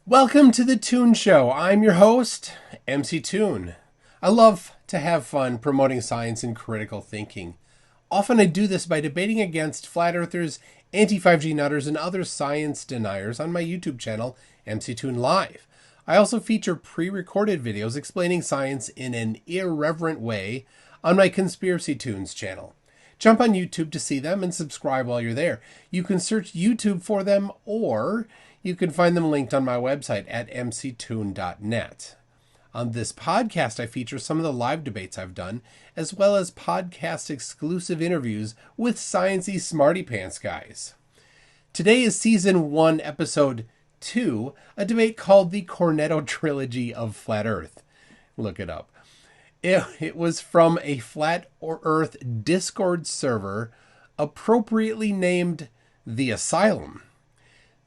Welcome to the Toon Show. I'm your host, MC Toon. I love to have fun promoting science and critical thinking. Often I do this by debating against flat earthers, anti-5G nutters, and other science deniers on my YouTube channel, MC Toon Live. I also feature pre-recorded videos explaining science in an irreverent way on my Conspiracy Toons channel. Jump on YouTube to see them and subscribe while you're there. You can search YouTube for them, or you can find them linked on my website at mctoon.net. On this podcast, I feature some of the live debates I've done, as well as podcast exclusive interviews with sciencey smarty pants guys. Today is season 1, episode 2, a debate called the Cornetto Trilogy of Flat Earth. Look it up. It was from a Flat Earth Discord server, appropriately named The Asylum.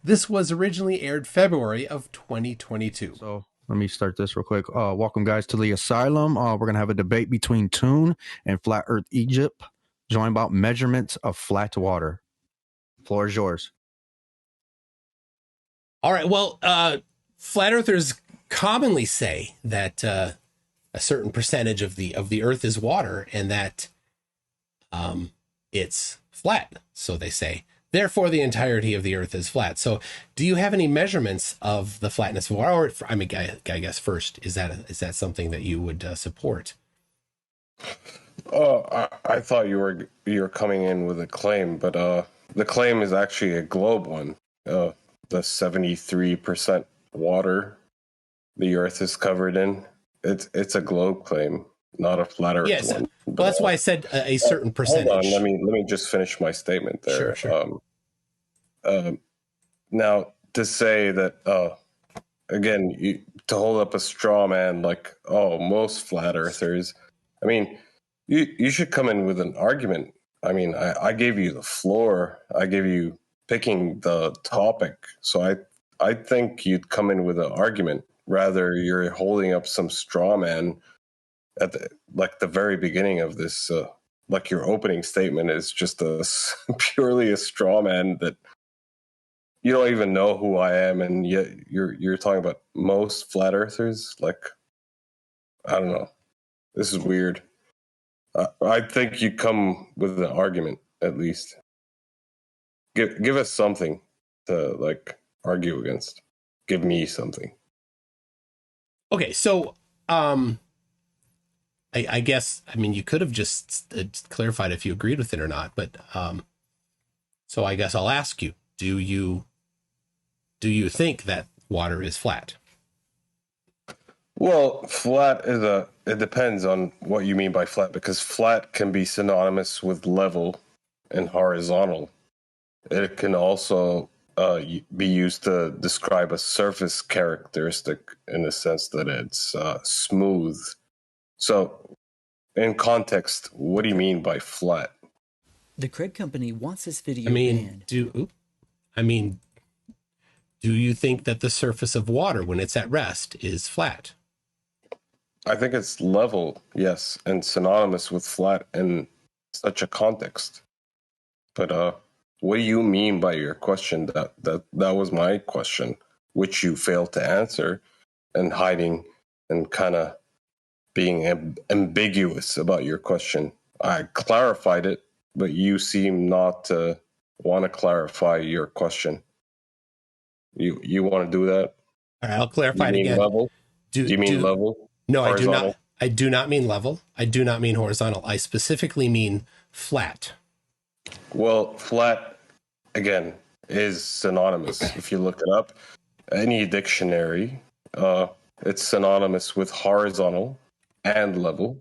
This was originally aired February of 2022. So let me start this real quick. Welcome, guys, to The Asylum. We're going to have a debate between Toon and Flat Earth Egypt, joined about measurements of flat water. Floor is yours. All right. Well, flat earthers commonly say that a certain percentage of the Earth is water, and that it's flat. So they say. Therefore, the entirety of the Earth is flat. So, do you have any measurements of the flatness of water? Or, I mean, I guess first, is that something that you would support? I thought you were coming in with a claim, but the claim is actually a globe one. The 73% water the Earth is covered in. It's a globe claim, not a flat Earth yes. one. Well, that's why I said a certain percentage. Hold on, let me just finish my statement there. Sure. Now, to say that again, to hold up a straw man like, oh, most flat earthers, I mean, you should come in with an argument. I mean, I gave you the floor. I gave you picking the topic. So I think you'd come in with an argument. Rather, you're holding up some straw man at the very beginning of this. Like your opening statement is just purely a straw man that you don't even know who I am, and yet you're talking about most flat earthers. Like, I don't know. This is weird. I think you come with an argument at least. Give us something to like argue against. Give me something. Okay, so I guess, I mean, you could have just clarified if you agreed with it or not, but so I guess I'll ask you: Do you think that water is flat? Well, flat it depends on what you mean by flat, because flat can be synonymous with level and horizontal. It can also be used to describe a surface characteristic in the sense that it's smooth. So, in context, what do you mean by flat? The Craig Company wants this video banned. banned. Do you think that the surface of water, when it's at rest, is flat? I think it's level, yes, and synonymous with flat in such a context. But what do you mean by your question? That was my question, which you failed to answer, and hiding and kind of being ambiguous about your question. I clarified it, but you seem not to want to clarify your question. You want to do that? All right, I'll clarify it again. Level? Do you mean level? No, horizontal? I do not. I do not mean level. I do not mean horizontal. I specifically mean flat. Well, flat, again, is synonymous. If you look it up, any dictionary, it's synonymous with horizontal and level,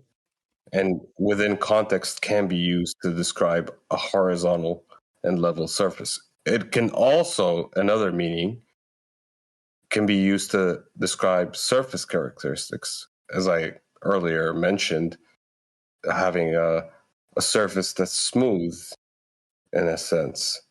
and within context can be used to describe a horizontal and level surface. It can also, another meaning, can be used to describe surface characteristics, as I earlier mentioned, having a surface that's smooth, in a sense.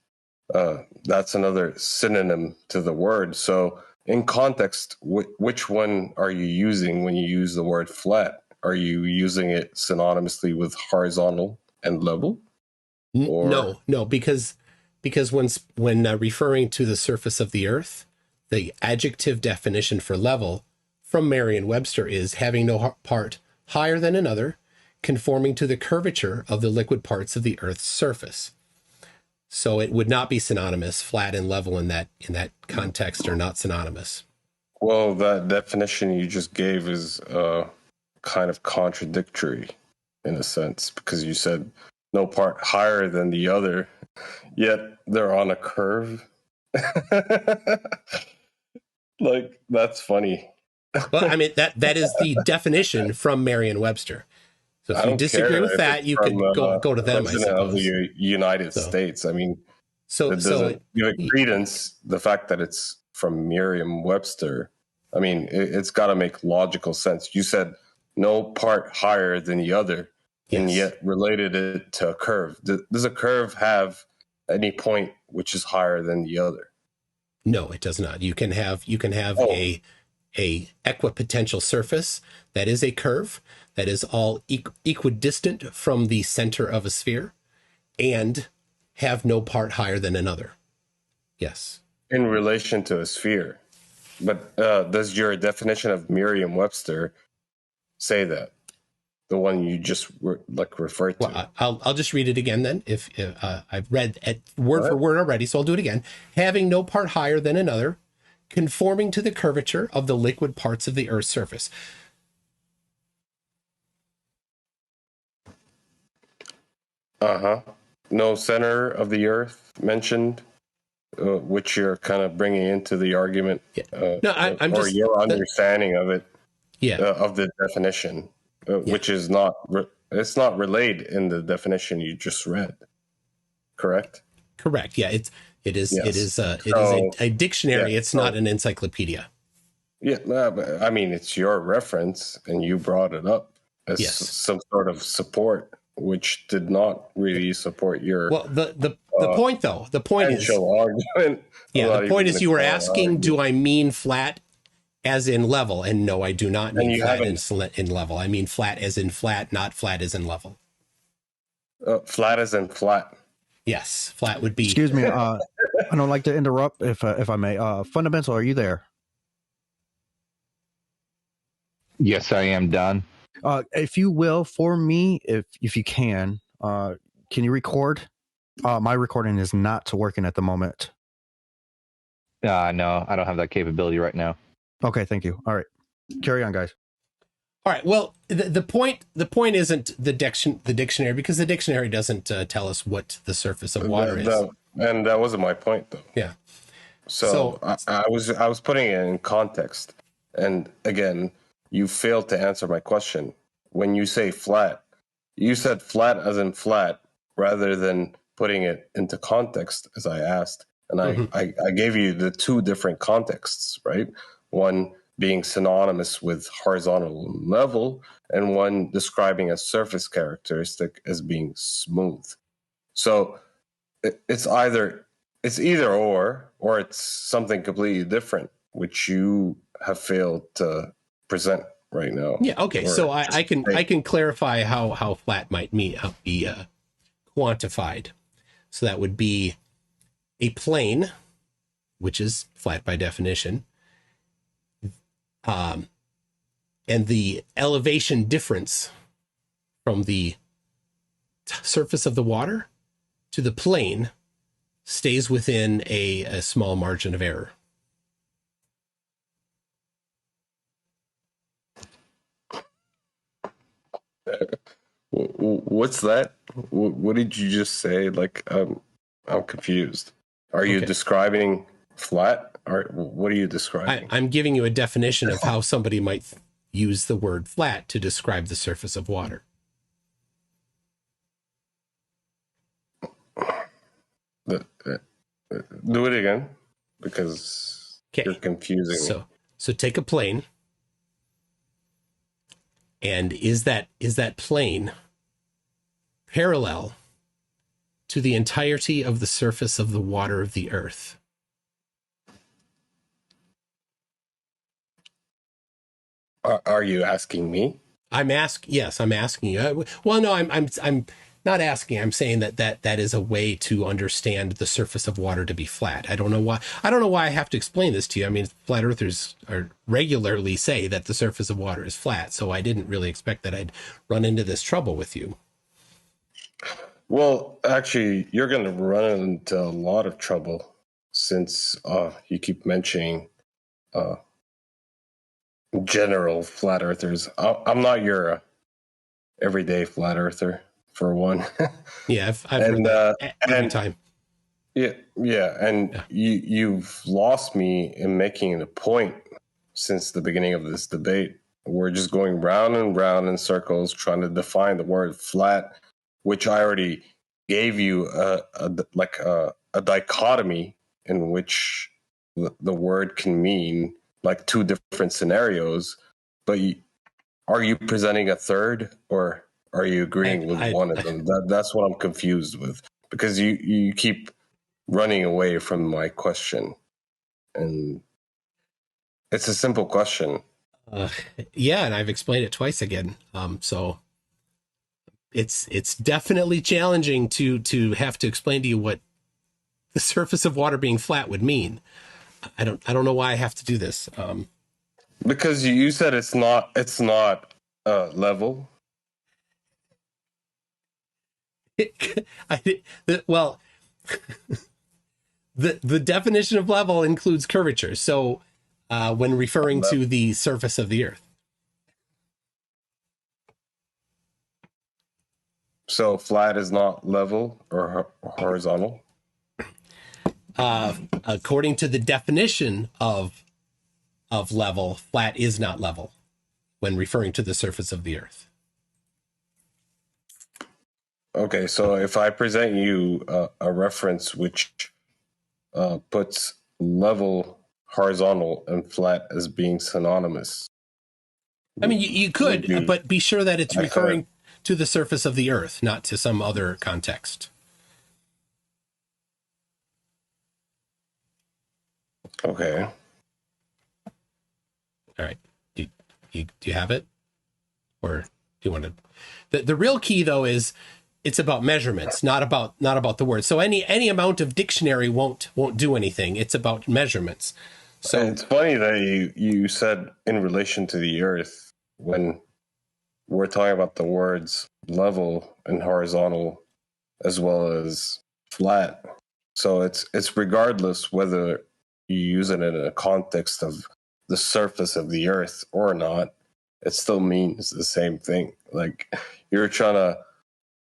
That's another synonym to the word. So in context, which one are you using when you use the word flat? Are you using it synonymously with horizontal and level? No, because when referring to the surface of the Earth, The adjective definition for level from Merriam-Webster is having no part higher than another, conforming to the curvature of the liquid parts of the Earth's surface. So it would not be synonymous. Flat and level in that context are not synonymous. Well, that definition you just gave is kind of contradictory in a sense, because you said no part higher than the other, yet they're on a curve. Like, that's funny. Well, I mean, that is the definition from Merriam-Webster. So if I you don't disagree care with if that, it's you from could go to them, I president of suppose. the United So- States. I mean, So, it doesn't give it credence, the fact that it's from Merriam-Webster. I mean, it's got to make logical sense. You said no part higher than the other, and Yes. yet related it to a curve. Does a curve have any point which is higher than the other? No, it does not. You can have Oh. a equipotential surface that is a curve that is all equidistant from the center of a sphere, and have no part higher than another. Yes. In relation to a sphere. But does your definition of Merriam-Webster say that? The one you just referred to? Well, I'll just read it again then. If I've read it word for word already, so I'll do it again. Having no part higher than another, conforming to the curvature of the liquid parts of the Earth's surface. No center of the Earth mentioned, which you're kind of bringing into the argument. Yeah. No, I'm or just your understanding of it. Yeah. Of the definition, which is not it's not relayed in the definition you just read. Correct. Correct. Yeah. It is Yes. a dictionary. Yeah, It's not an encyclopedia. Yeah, but, I mean, it's your reference, and you brought it up as Yes. some sort of support, which did not really support your. Well, the point though, the point is, potential argument. yeah, the point even is, you were gonna call it asking, argument. do I mean flat as in level? And no, I do not mean you flat haven't- in level. I mean flat as in flat, not flat as in level. Flat as in flat. Yes, flat would be. Excuse me. I don't like to interrupt if I may. Fundamental, are you there? Yes, I am, Don. If you will, for me, if you can you record? My recording is not working at the moment. No, I don't have that capability right now. Okay, thank you. All right, carry on, guys. All right. Well, the point isn't the dictionary, because the dictionary doesn't tell us what the surface of water is. And that wasn't my point, though. Yeah. So I was putting it in context, and again, you failed to answer my question. When you say flat, you said flat as in flat, rather than putting it into context, as I asked. And I gave you the two different contexts, right? One being synonymous with horizontal and level, and one describing a surface characteristic as being smooth. So it's either or it's something completely different, which you have failed to present right now. Yeah. Okay. So I can clarify how flat might be quantified. So that would be a plane, which is flat by definition, and the elevation difference from the surface of the water to the plane stays within a small margin of error. What's that? What did you just say? Like, I'm confused. Are you describing flat, or what are you describing? I'm giving you a definition of how somebody might use the word flat to describe the surface of water. Do it again, because you're confusing me. So take a plane, and is that plane parallel to the entirety of the surface of the water of the Earth? Are you asking me? Yes, I'm asking you. Well, no, I'm not asking. I'm saying that is a way to understand the surface of water to be flat. I don't know why. I don't know why I have to explain this to you. I mean, flat earthers are regularly say that the surface of water is flat, so I didn't really expect that I'd run into this trouble with you. Well, actually, you're going to run into a lot of trouble since you keep mentioning general flat earthers. I'm not your everyday flat earther, for one. Yeah, I've heard that every time. Yeah, and you've lost me in making the point since the beginning of this debate. We're just going round and round in circles trying to define the word flat, which I already gave you a dichotomy in which the word can mean like two different scenarios. But are you presenting a third, or are you agreeing with one of them? That's what I'm confused with, because you keep running away from my question, and it's a simple question. Yeah, and I've explained it twice again. So it's definitely challenging to have to explain to you what the surface of water being flat would mean. I don't know why I have to do this. Because you said it's not level. Well, the definition of level includes curvature. So when referring to the surface of the earth. So flat is not level or horizontal? According to the definition of level, flat is not level when referring to the surface of the earth. Okay, so if I present you a reference which puts level, horizontal, and flat as being synonymous. I mean, you could, but be sure that it's referring to the surface of the earth, not to some other context. Okay. All right. Do you have it? Or do you want to? The real key, though, is it's about measurements, not about the word. So any amount of dictionary won't do anything. It's about measurements. So and it's funny that you said in relation to the earth, when we're talking about the words level and horizontal as well as flat. So it's regardless whether you use it in a context of the surface of the earth or not, it still means the same thing. Like you're trying to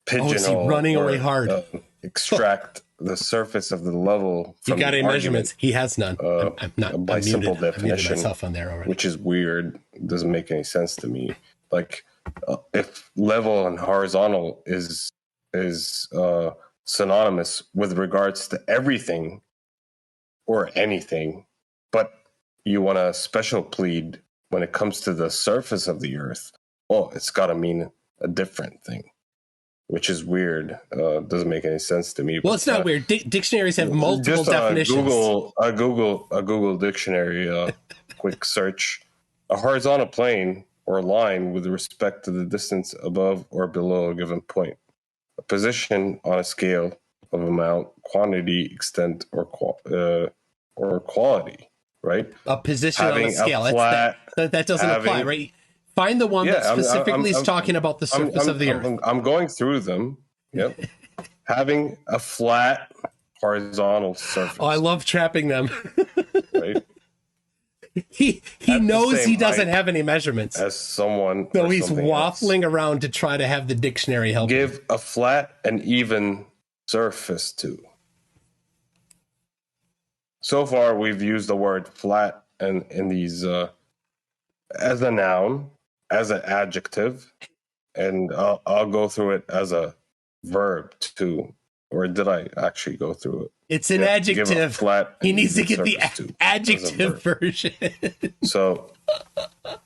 pigeonhole, running away hard, extract the surface of the level. You got any measurements? He has none. I'm not by simple muted. definition, I myself on there already, which is weird. It doesn't make any sense to me. Like if level and horizontal is synonymous with regards to everything or anything, but you want a special plead when it comes to the surface of the earth, well, it's got to mean a different thing, which is weird. Doesn't make any sense to me. Well, it's not weird. Dictionaries have multiple definitions. A Google dictionary, quick search. A horizontal plane or line with respect to the distance above or below a given point. A position on a scale of amount, quantity, extent, or quality, right? A position Having on a scale. That doesn't apply, right? Find the one that specifically is talking about the surface of the earth. I'm going through them. Yep. Having a flat horizontal surface. Oh, I love trapping them. Right? He knows he doesn't have any measurements. As someone. So he's waffling around to try to have the dictionary help Give him. a flat and even surface to. So far, we've used the word flat in these as a noun, as an adjective, and I'll go through it as a verb too. Or did I actually go through it? It's an adjective. Flat. He needs to get the adjective version. So,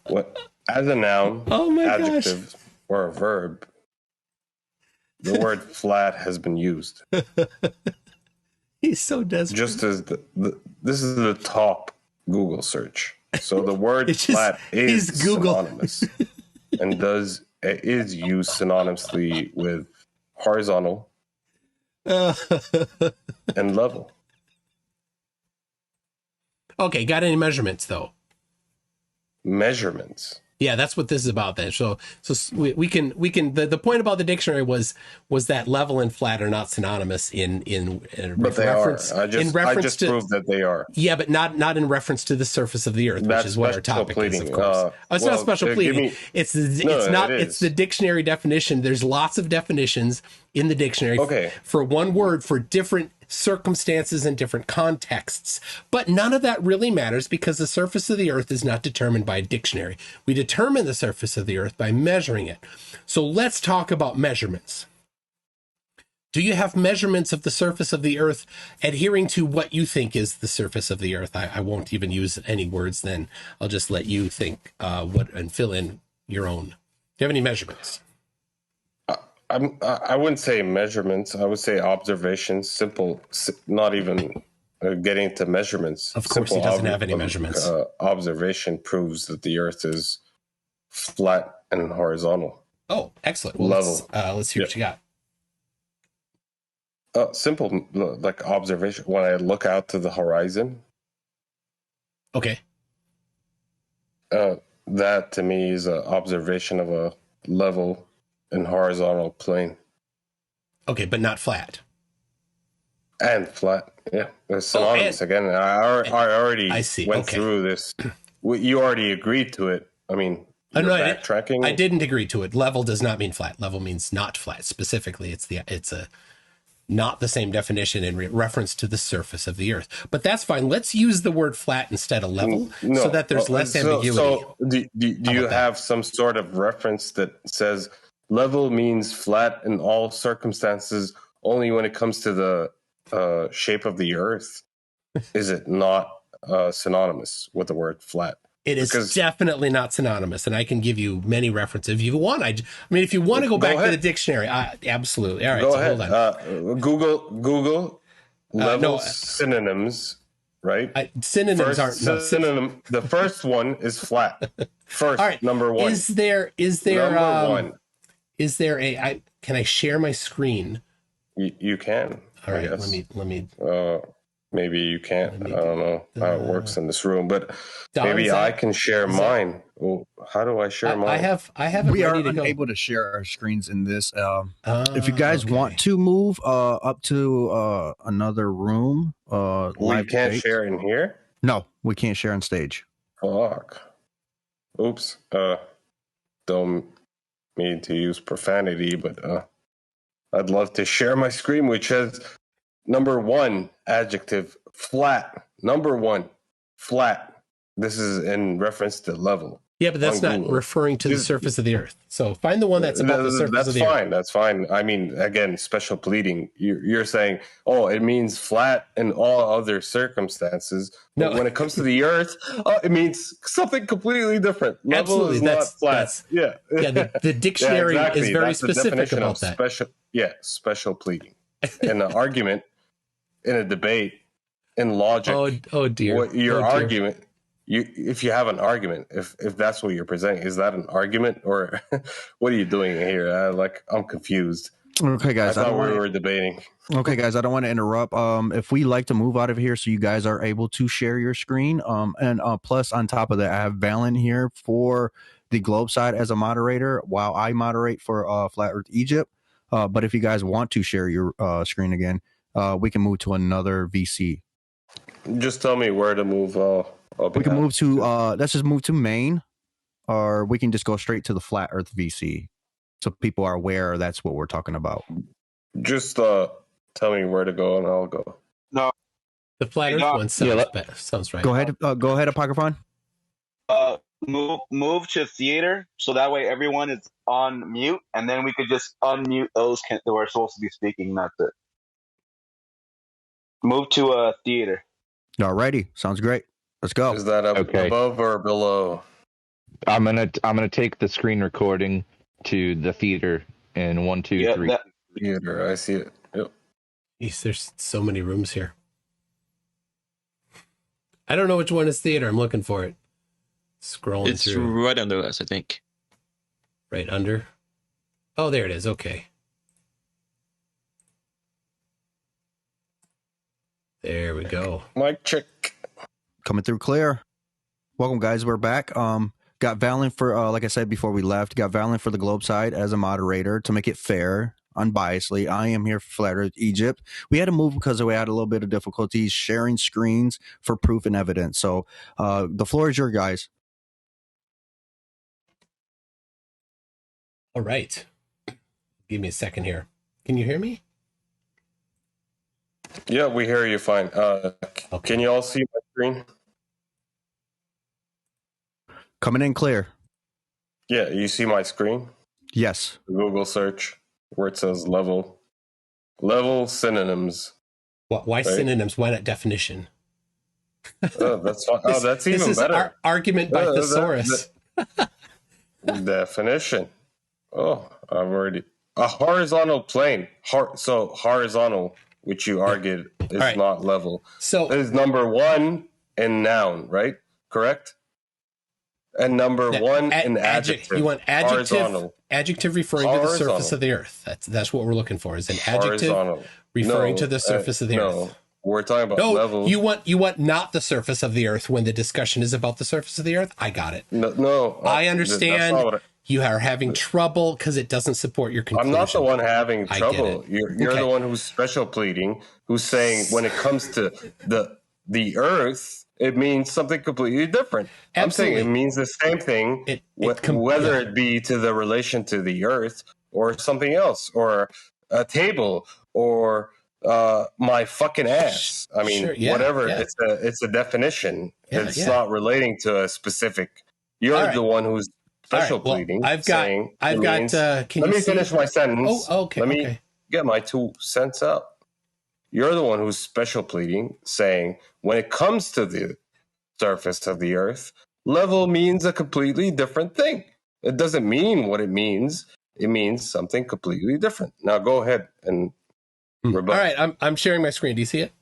what as a noun, adjective, or a verb, the word flat has been used. He's so desperate. Just as this is the top Google search. So the word flat is synonymous and is used synonymously with horizontal, and level. Okay, got any measurements though? Measurements. Yeah, that's what this is about then. So we can the point about the dictionary was that level and flat are not synonymous in But they reference are. I just to proved that they are. Yeah, but not in reference to the surface of the earth, That's which is what our topic pleading. is, of course. It's not special pleading. It's the dictionary definition. There's lots of definitions in the dictionary for one word for different circumstances and different contexts. But none of that really matters because the surface of the earth is not determined by a dictionary. We determine the surface of the earth by measuring it. So let's talk about measurements. Do you have measurements of the surface of the earth adhering to what you think is the surface of the earth? I won't even use any words then. I'll just let you think and fill in your own. Do you have any measurements? I wouldn't say measurements. I would say observations. Simple, not even getting to measurements. Of course, he doesn't have any measurements. Observation proves that the earth is flat and horizontal. Oh, excellent. Well, level. Let's hear what you got. Simple, like observation. When I look out to the horizon. Okay. That to me is an observation of a level and horizontal plane. Okay, but not flat. And flat, yeah. It's synonymous again. I already went through this. You already agreed to it. I mean, backtracking. I didn't agree to it. Level does not mean flat. Level means not flat. Specifically, it's a not the same definition in reference to the surface of the earth. But that's fine. Let's use the word flat instead of level so that there's less ambiguity. So do you have some sort of reference that says level means flat in all circumstances only when it comes to the shape of the earth? Is it not synonymous with the word flat? It is definitely not synonymous, and I can give you many references if you want. I mean, if you want to go back to the dictionary, absolutely. All right, hold on. Google level synonyms. Right, synonyms aren't synonym. The first one is flat. First, all right. Number one. Is there number one? Is there can I share my screen? You can. All right, let me. Maybe you can't. I don't know how it works in this room, but maybe I can share mine. Well, how do I share mine? I have it we ready are to unable to share our screens in this. If you guys want to move up to another room, we can't share in here. No, we can't share on stage. Fuck. Oops. Don't mean to use profanity, but I'd love to share my screen, which has number one adjective flat. Number one flat. This is in reference to level. Yeah, but that's not referring to the surface of the earth. So find the one that's about the surface of the earth. That's fine. I mean, again, special pleading. You're saying, oh, it means flat in all other circumstances. But when it comes to the earth, it means something completely different. Level is not flat. Yeah. The dictionary is very specific about that. Special pleading. In an argument, in a debate, in logic. Oh dear. Your argument. If you have an argument, if that's what you're presenting, is that an argument or what are you doing here? I'm confused. Okay, guys. I thought we were debating. Okay, guys. I don't want to interrupt. If we like to move out of here so you guys are able to share your screen. And plus on top of that, I have Valen here for the Globe side as a moderator while I moderate for Flat Earth Egypt. But if you guys want to share your screen again, we can move to another VC. Just tell me where to move. We can move to let's just move to main, or we can just go straight to the Flat Earth VC, so people are aware that's what we're talking about. Just tell me where to go, and I'll go. No, the Flat Earth one sounds better. Sounds right. Go ahead, Apocryphon. Move to theater, so that way everyone is on mute, and then we could just unmute those who are supposed to be speaking. That's it. Move to theater. Alrighty, sounds great. Let's go. Is that above or below? I'm gonna take the screen recording to the theater in 1, 2, 3. Theater, I see it. Yep. Jeez, there's so many rooms here. I don't know which one is theater. I'm looking for it. Scrolling through. It's right under us, I think. Right under? Oh, there it is. Okay. There we go. Mic check. Coming through clear. Welcome, guys. We're back. Got Valen for, like I said before we left, got Valen for the Globe side as a moderator to make it fair, unbiasedly. I am here for Flat Earth Egypt. We had to move because we had a little bit of difficulties sharing screens for proof and evidence. So the floor is your guys. All right. Give me a second here. Can you hear me? Yeah, we hear you fine. Can you all see my screen? Coming in clear. Yeah, you see my screen? Yes. Google search where it says level. Level synonyms. Why Right. synonyms? Why not definition? That's fine. Oh, that's This even is better. Argument by thesaurus. Definition. Oh, I've already a horizontal plane. So horizontal, which you argued is All right. not level. So Is number one in noun, right? Correct. And number one in adjective. You want adjective? Horizontal. Adjective referring to the surface of the earth. That's what we're looking for. Is an adjective Horizontal. referring to the surface of the earth. We're talking about No, level. you want not the surface of the earth when the discussion is about the surface of the earth. I got it. No, I that's understand. not what You are having trouble because it doesn't support your conclusion. I'm not the one having I trouble. get it. You're Okay. the one who's special pleading, who's saying when it comes to the earth, it means something completely different. Absolutely. I'm saying it means the same thing, whether it be to the relation to the earth or something else, or a table, or my fucking ass. I mean, Sure, yeah, whatever. yeah. It's a definition. Yeah, it's yeah. not relating to a specific. You're All right. the one who's special All right, well, pleading. I've got. saying I've it got. means- Can let you me see? finish my sentence. Oh, okay. Let me Okay. get my 2 cents out. You're the one who's special pleading, saying when it comes to the surface of the earth, level means a completely different thing. It doesn't mean what it means. It means something completely different. Now go ahead and rebut. All right, I'm sharing my screen. Do you see it?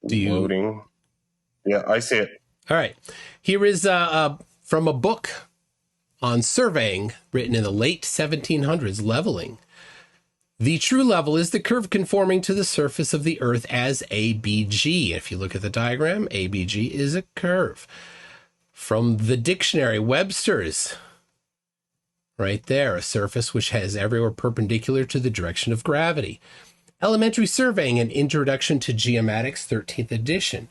Do you? Loading. Yeah, I see it. All right. Here is from a book on surveying written in the late 1700s, leveling. The true level is the curve conforming to the surface of the earth as ABG. If you look at the diagram, ABG is a curve. From the dictionary, Webster's, right there, a surface which has everywhere perpendicular to the direction of gravity. Elementary Surveying, an Introduction to Geomatics, 13th edition.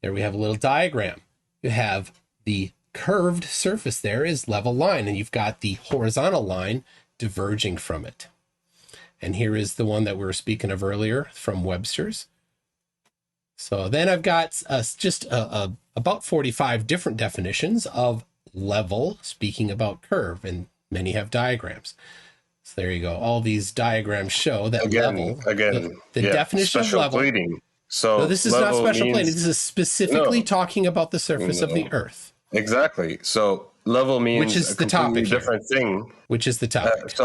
There we have a little diagram. You have the curved surface there is level line, and you've got the horizontal line diverging from it. And here is the one that we were speaking of earlier from Webster's. So then I've got about 45 different definitions of level, speaking about curve, and many have diagrams. So there you go. All these diagrams show that level. The definition of level. Pleading. So No, this is not special means, pleading. This is specifically talking about the surface of the earth. Exactly. So level means Which is a the completely topic here. different thing. Which is the topic.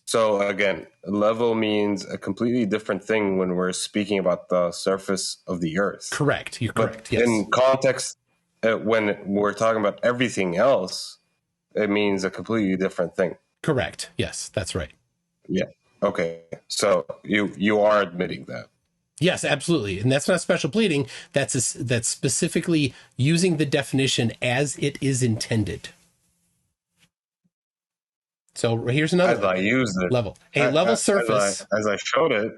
So again, level means a completely different thing when we're speaking about the surface of the earth. Correct. You're But correct. Yes. in context, when we're talking about everything else, it means a completely different thing. Correct. Yes, that's right. Yeah. Okay. So you are admitting that. Yes, absolutely. And that's not special pleading. That's specifically using the definition as it is intended. So here's another As I use it. level. A level surface. As I showed it,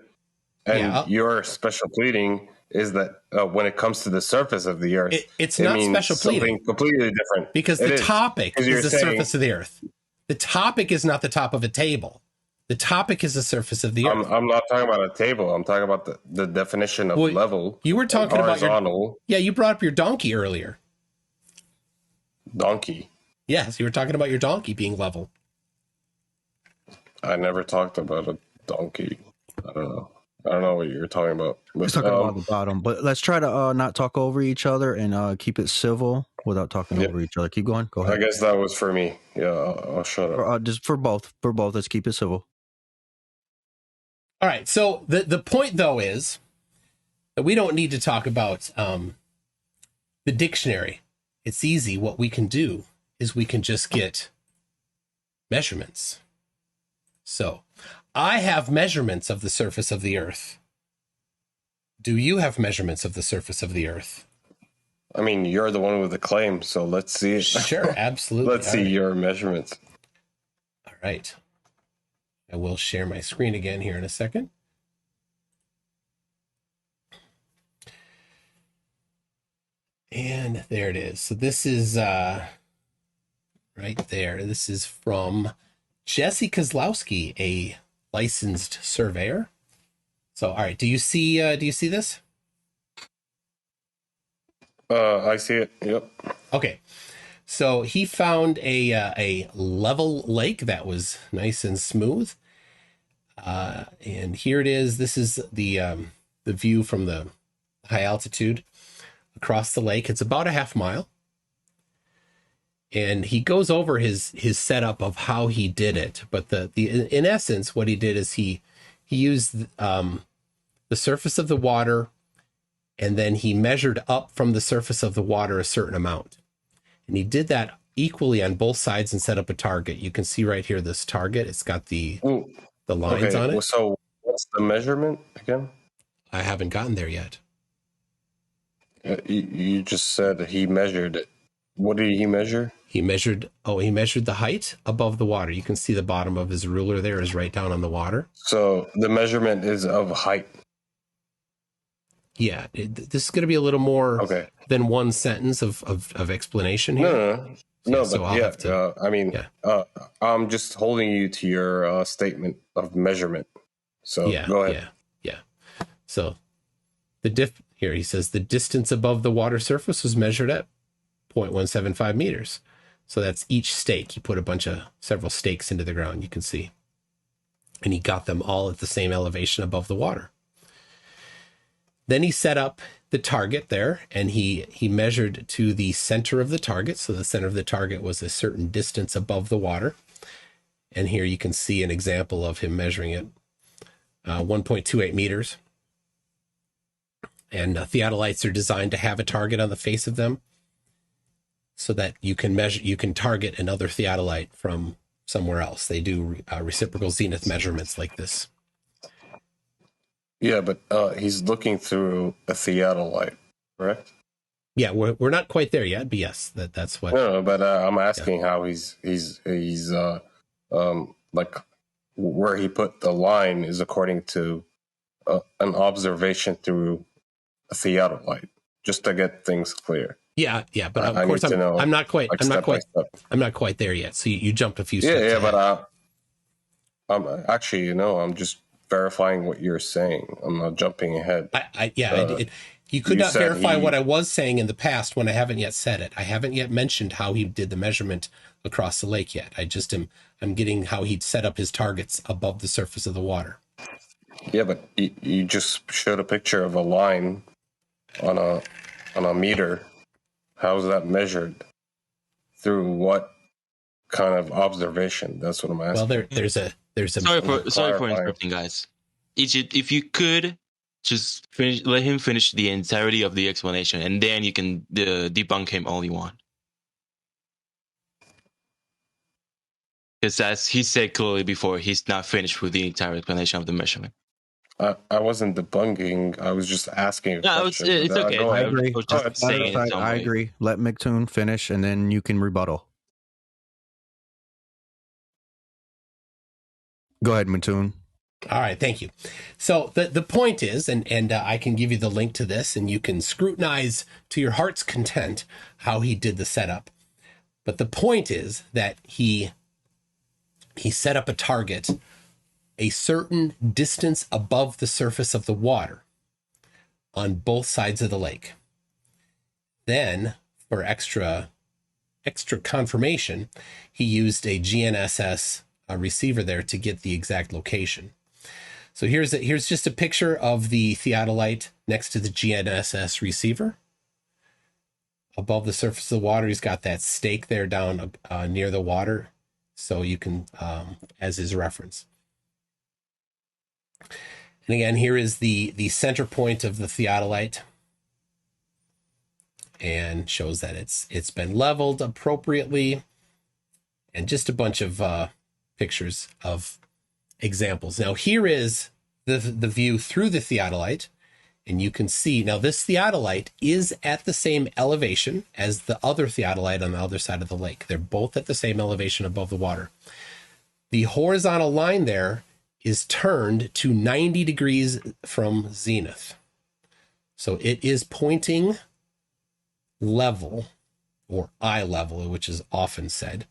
and your special pleading is that when it comes to the surface of the earth, it's it not means special pleading. something completely different. Because the topic is the surface of the earth. The topic is not the top of a table. The topic is the surface of the earth. I'm not talking about a table. I'm talking about the definition of level. You were talking about horizontal. you brought up your donkey earlier. Donkey. Yes, you were talking about your donkey being level. I never talked about a donkey. I don't know what you're talking about. Let's talk about the bottom, but let's try to not talk over each other and keep it civil without talking over each other. Keep going. Go ahead. I guess that was for me. Yeah, I'll shut up. Just for both. Let's keep it civil. All right. So the point, though, is that we don't need to talk about the dictionary. It's easy. What we can do is we can just get measurements. So I have measurements of the surface of the Earth. Do you have measurements of the surface of the Earth? I mean, you're the one with the claim, so let's see it. Sure, absolutely. Let's see your measurements. All right. I will share my screen again here in a second. And there it is. So this is right there. This is from Jesse Kozlowski, a licensed surveyor. So, all right. Do you see this? I see it. Yep. Okay. So he found a level lake that was nice and smooth. And here it is. This is the view from the high altitude across the lake. It's about a half mile. And he goes over his setup of how he did it. But in essence, what he did is he used the surface of the water, and then he measured up from the surface of the water a certain amount. And he did that equally on both sides and set up a target. You can see right here this target. It's got the lines on it. So what's the measurement again? I haven't gotten there yet. You just said he measured it. What did he measure? He measured the height above the water. You can see the bottom of his ruler there is right down on the water. So the measurement is of height. Yeah, this is going to be a little more than one sentence of explanation here. No, so but I'll have to, I'm just holding you to your statement of measurement. So go ahead. Yeah. So here he says the distance above the water surface was measured at 0.175 meters. So that's each stake. He put several stakes into the ground, you can see. And he got them all at the same elevation above the water. Then he set up the target there, and he measured to the center of the target. So the center of the target was a certain distance above the water. And here you can see an example of him measuring it, 1.28 meters. And theodolites are designed to have a target on the face of them so that you can target another theodolite from somewhere else. They do reciprocal zenith measurements like this. Yeah, but he's looking through a theodolite, correct? Yeah, we're not quite there yet, but yes, that's what. No, but I'm asking how he's like where he put the line is according to an observation through a theodolite, just to get things clear. Yeah, but of course I'm not quite there yet. So you jumped a few steps. Yeah, but I'm actually, I'm just verifying what you're saying. I'm not jumping ahead. You could not verify what I was saying in the past when I haven't yet said it. I haven't yet mentioned how he did the measurement across the lake yet. I'm getting how he'd set up his targets above the surface of the water. Yeah, but you just showed a picture of a line on a meter. How's that measured? Through what kind of observation? That's what I'm asking. Well, there's a. Sorry for interrupting, guys. If you could just let him finish the entirety of the explanation, and then you can debunk him all you want. Because as he said clearly before, he's not finished with the entire explanation of the measurement. I wasn't debunking. I was just asking a question. It's okay. I agree. I agree. Let McToon finish, and then you can rebuttal. Go ahead, Mattoon. All right, thank you. So the point is, and I can give you the link to this, and you can scrutinize to your heart's content how he did the setup. But the point is that he set up a target a certain distance above the surface of the water on both sides of the lake. Then, for extra confirmation, he used a GNSS receiver there to get the exact location. So here's just a picture of the theodolite next to the GNSS receiver. Above the surface of the water, he's got that stake there down near the water, so you can, as his reference. And again, here is the center point of the theodolite, and shows that it's been leveled appropriately, and just a bunch of pictures of examples. Now here is the view through the theodolite, and you can see now this theodolite is at the same elevation as the other theodolite on the other side of the lake. They're both at the same elevation above the water. The horizontal line there is turned to 90 degrees from zenith. So it is pointing level, or eye level, which is often said,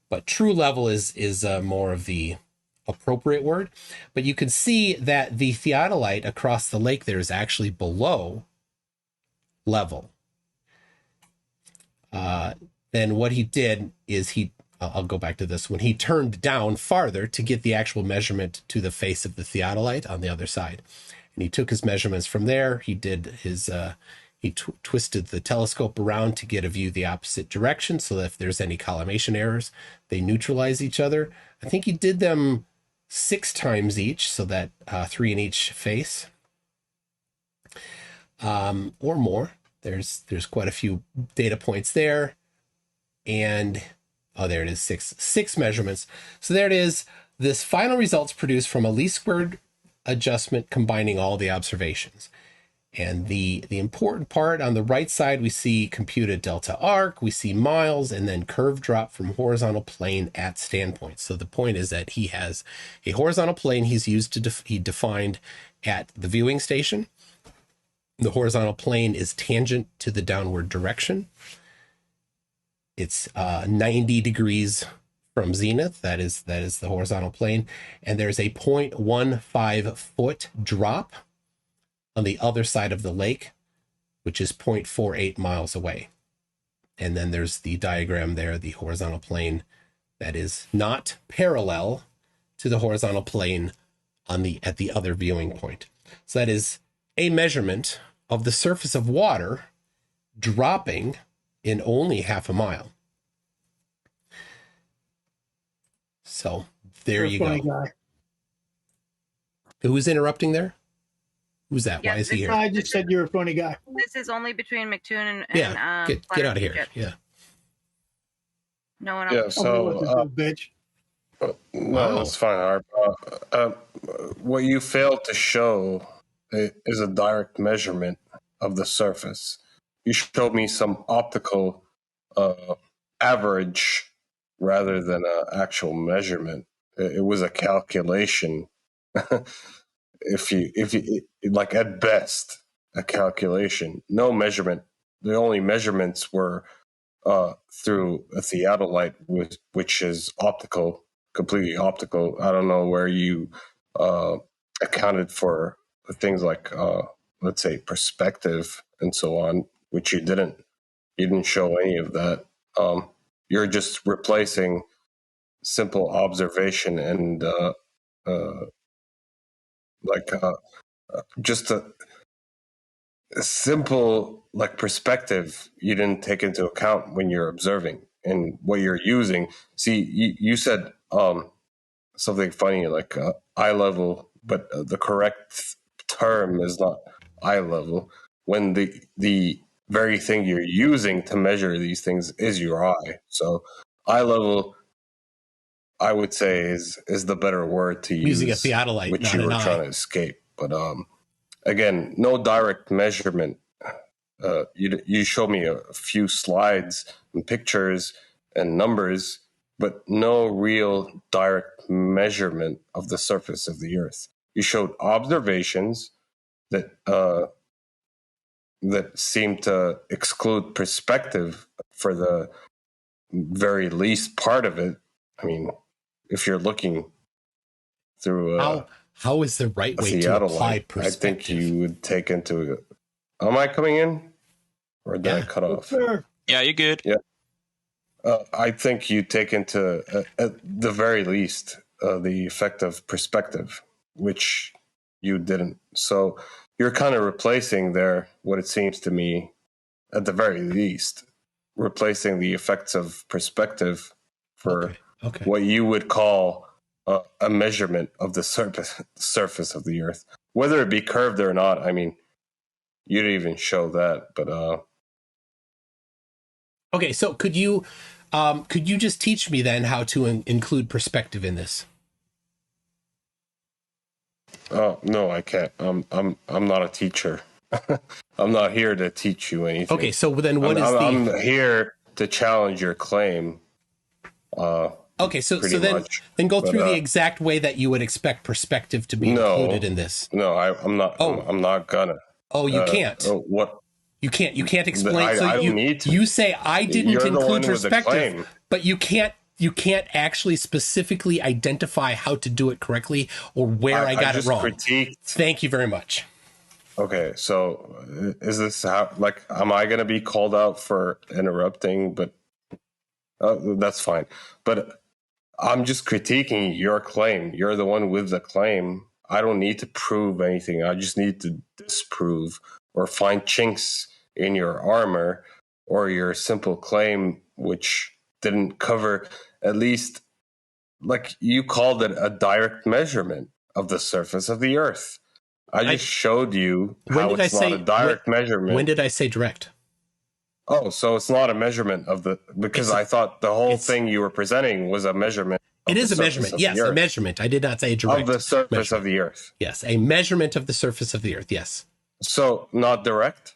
but true level is more of the appropriate word. But you can see that the theodolite across the lake there is actually below level. Then what he did is I'll go back to this, when he turned down farther to get the actual measurement to the face of the theodolite on the other side. And he took his measurements from there. He did his, he twisted the telescope around to get a view the opposite direction, so that if there's any collimation errors, they neutralize each other. I think he did them 6 times each, so that 3 in each face, or more. There's quite a few data points there, and there it is, six measurements. So there it is. This final results produced from a least squared adjustment combining all the observations. And the important part on the right side, we see computed delta arc, we see miles, and then curve drop from horizontal plane at standpoint. So the point is that he has a horizontal plane he's used to he defined at the viewing station. The horizontal plane is tangent to the downward direction. It's 90 degrees from zenith. That is the horizontal plane. And there's a 0.15 foot drop on the other side of the lake, which is 0.48 miles away. And then there's the diagram there, the horizontal plane that is not parallel to the horizontal plane at the other viewing point. So that is a measurement of the surface of water dropping in only half a mile. So there you go. Guy. Who was interrupting there? Who's that? Yeah, why is he here? I just said you're a funny guy. This is only between McToon and yeah, get out of here. Egypt. Yeah. No one else. Yeah, so bitch. No, it's fine. What you failed to show is a direct measurement of the surface. You showed me some optical average rather than an actual measurement. It was a calculation. if you like, at best, a calculation. No measurement. The only measurements were through a theodolite, which is optical, completely optical. I don't know where you accounted for things like, let's say, perspective and so on, which you didn't. You didn't show any of that. You're just replacing simple observation and just a simple perspective you didn't take into account when you're observing and what you're using. See, you said something funny like eye level, but the correct term is not eye level when the very thing you're using to measure these things is your eye. So eye level, I would say, is the better word to use. Using a theodolite, which not you were an trying eye. to escape. But again, no direct measurement. You showed me a few slides and pictures and numbers, but no real direct measurement of the surface of the Earth. You showed observations that seem to exclude perspective for the very least part of it. I mean, if you're looking through how is the right way to apply perspective? I think you would take into. Am I coming in, or did I cut off? Yeah, you're good. Yeah, I think you take into at the very least the effect of perspective, which you didn't. So you're kind of replacing there what it seems to me, at the very least, replacing the effects of perspective for what you would call a measurement of the surface of the Earth, whether it be curved or not. I mean, you didn't even show that, but okay. So could you just teach me then how to include perspective in this? Oh no, I can't. I'm not a teacher. I'm not here to teach you anything. Okay, so then I'm here to challenge your claim. Okay, so then go through the exact way that you would expect perspective to be included in this. No, I'm not. Oh. I'm not gonna. Oh, you can't. What? You can't explain. I need to. You say I didn't You're include perspective, but you can't actually specifically identify how to do it correctly or where I got it wrong. Thank you very much. Okay, so is this how? Like, am I gonna be called out for interrupting? But that's fine. But I'm just critiquing your claim. You're the one with the claim. I don't need to prove anything. I just need to disprove or find chinks in your armor or your simple claim, which didn't cover at least, like you called it, a direct measurement of the surface of the Earth. I just showed you how it's not a direct measurement. When did I say direct? Oh, so it's not a measurement of the, because I thought the whole thing you were presenting was a measurement. It is a measurement. Yes, a measurement. I did not say direct. Of the surface of the Earth. Yes, a measurement of the surface of the Earth. Yes. So not direct?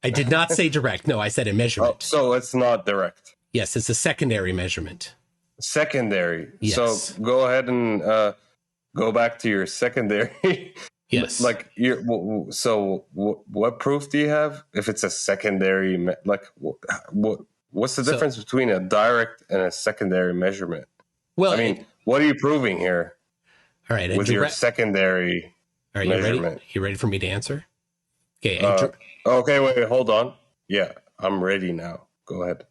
I did not say direct. No, I said a measurement. Oh, so it's not direct. Yes, it's a secondary measurement. Secondary. Yes. So go ahead and go back to your secondary. Yes. Like, what proof do you have if it's a secondary? What's the difference between a direct and a secondary measurement? Well, I mean, what are you proving here? All right, with your secondary measurement. You ready for me to answer? Okay. Okay. Wait. Hold on. Yeah, I'm ready now. Go ahead.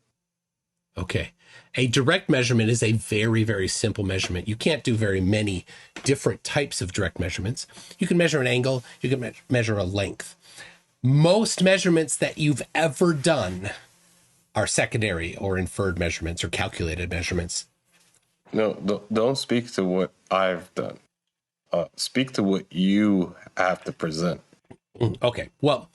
Okay. A direct measurement is a very, very simple measurement. You can't do very many different types of direct measurements. You can measure an angle. You can measure a length. Most measurements that you've ever done are secondary or inferred measurements or calculated measurements. No, don't speak to what I've done. Speak to what you have to present. Okay. Well,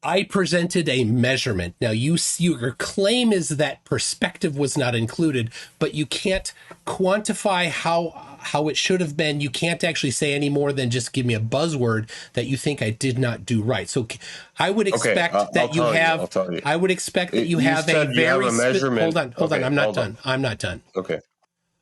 I presented a measurement. Now, your claim is that perspective was not included, but you can't quantify how it should have been. You can't actually say any more than just give me a buzzword that you think I did not do right. So I would expect that you have. I would expect that you have a very measurement. Hold on. I'm not done. Okay.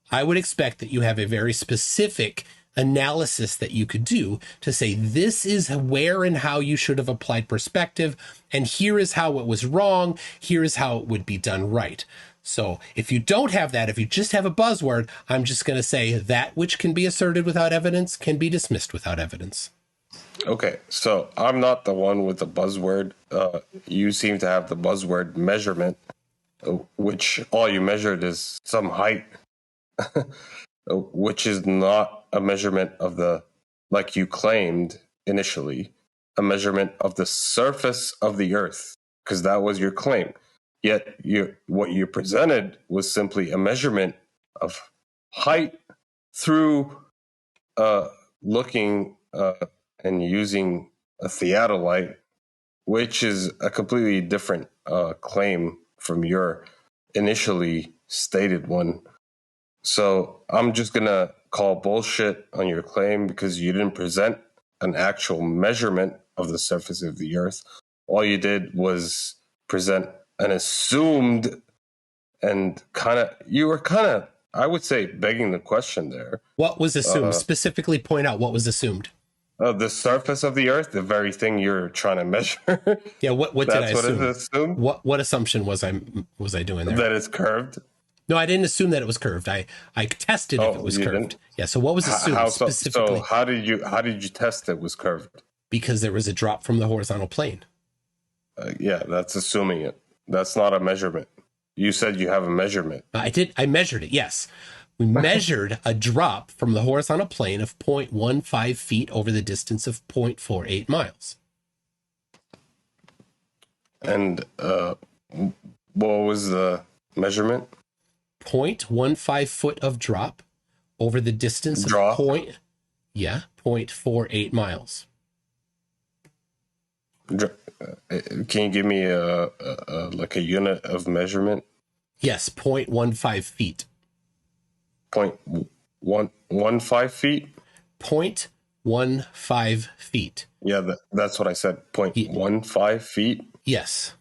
I would expect that you have a very specific analysis that you could do to say this is where and how you should have applied perspective, and here is how it was wrong, here is how it would be done right. So if you don't have that, if you just have a buzzword, I'm just going to say that which can be asserted without evidence can be dismissed without evidence. Okay, so I'm not the one with the buzzword. You seem to have the buzzword measurement, which all you measured is some height, which is not a measurement of the, like you claimed initially, a measurement of the surface of the Earth, because that was your claim. Yet what you presented was simply a measurement of height through looking and using a theodolite, which is a completely different claim from your initially stated one. So I'm just going to call bullshit on your claim because you didn't present an actual measurement of the surface of the Earth. All you did was present an assumed and you were I would say, begging the question there. What was assumed? Specifically point out what was assumed. The surface of the Earth, the very thing you're trying to measure. Yeah, what did I assume? What is assumed? What assumption was I doing there? That it's curved? No, I didn't assume that it was curved. I tested if it was curved. Didn't? Yeah, so what was assumed specifically? So how did you test it was curved? Because there was a drop from the horizontal plane. Yeah, that's assuming it. That's not a measurement. You said you have a measurement. I measured it, yes. We measured a drop from the horizontal plane of 0.15 feet over the distance of 0.48 miles. And what was the measurement? 0.15 foot of drop over the distance of 0.48 miles. Can you give me a unit of measurement? Yes, 0.15 feet. 0.15 feet? 0.15 feet. Yeah, that's what I said. 0.15 feet. Yes.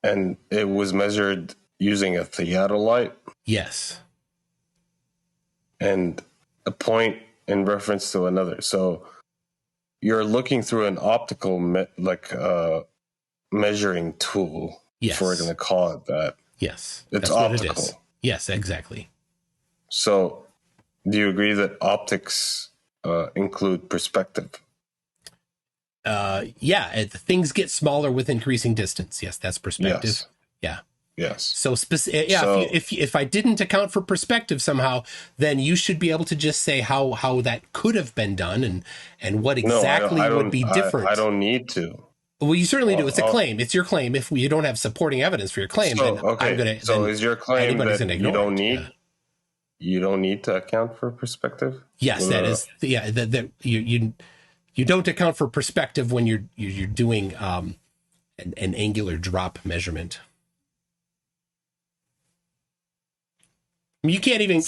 And it was measured using a theodolite. Yes. And a point in reference to another. So you're looking through an optical measuring tool. Yes. If we're going to call it that. Yes. It's That's optical. what it is. Yes, exactly. So do you agree that optics include perspective? Yeah, things get smaller with increasing distance. Yes, that's perspective. Yes. Yeah. Yes. So, if I didn't account for perspective somehow, then you should be able to just say how that could have been done and what exactly would be different. I don't need to. Well, you certainly do. It's a claim. It's your claim. If you don't have supporting evidence for your claim, then I'm going to. So is your claim that you don't need? Yeah. You don't need to account for perspective? Yes, that is. Yeah, that you don't account for perspective when you're doing an angular drop measurement. I mean, you can't even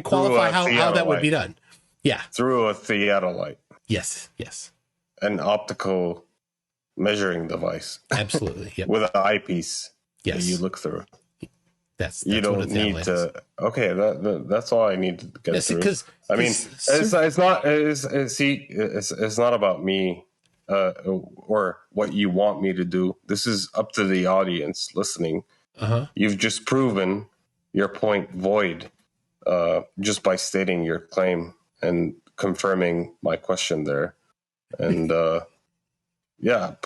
qualify how that would be done. Yeah, through a theodolite. Yes. An optical measuring device. Absolutely. Yep. With an eyepiece. Yes. That you look through. That's you don't need to. Okay, that's all I need to get through. I mean, it's not about me or what you want me to do. This is up to the audience listening. You've just proven your point void just by stating your claim and confirming my question there. And yeah,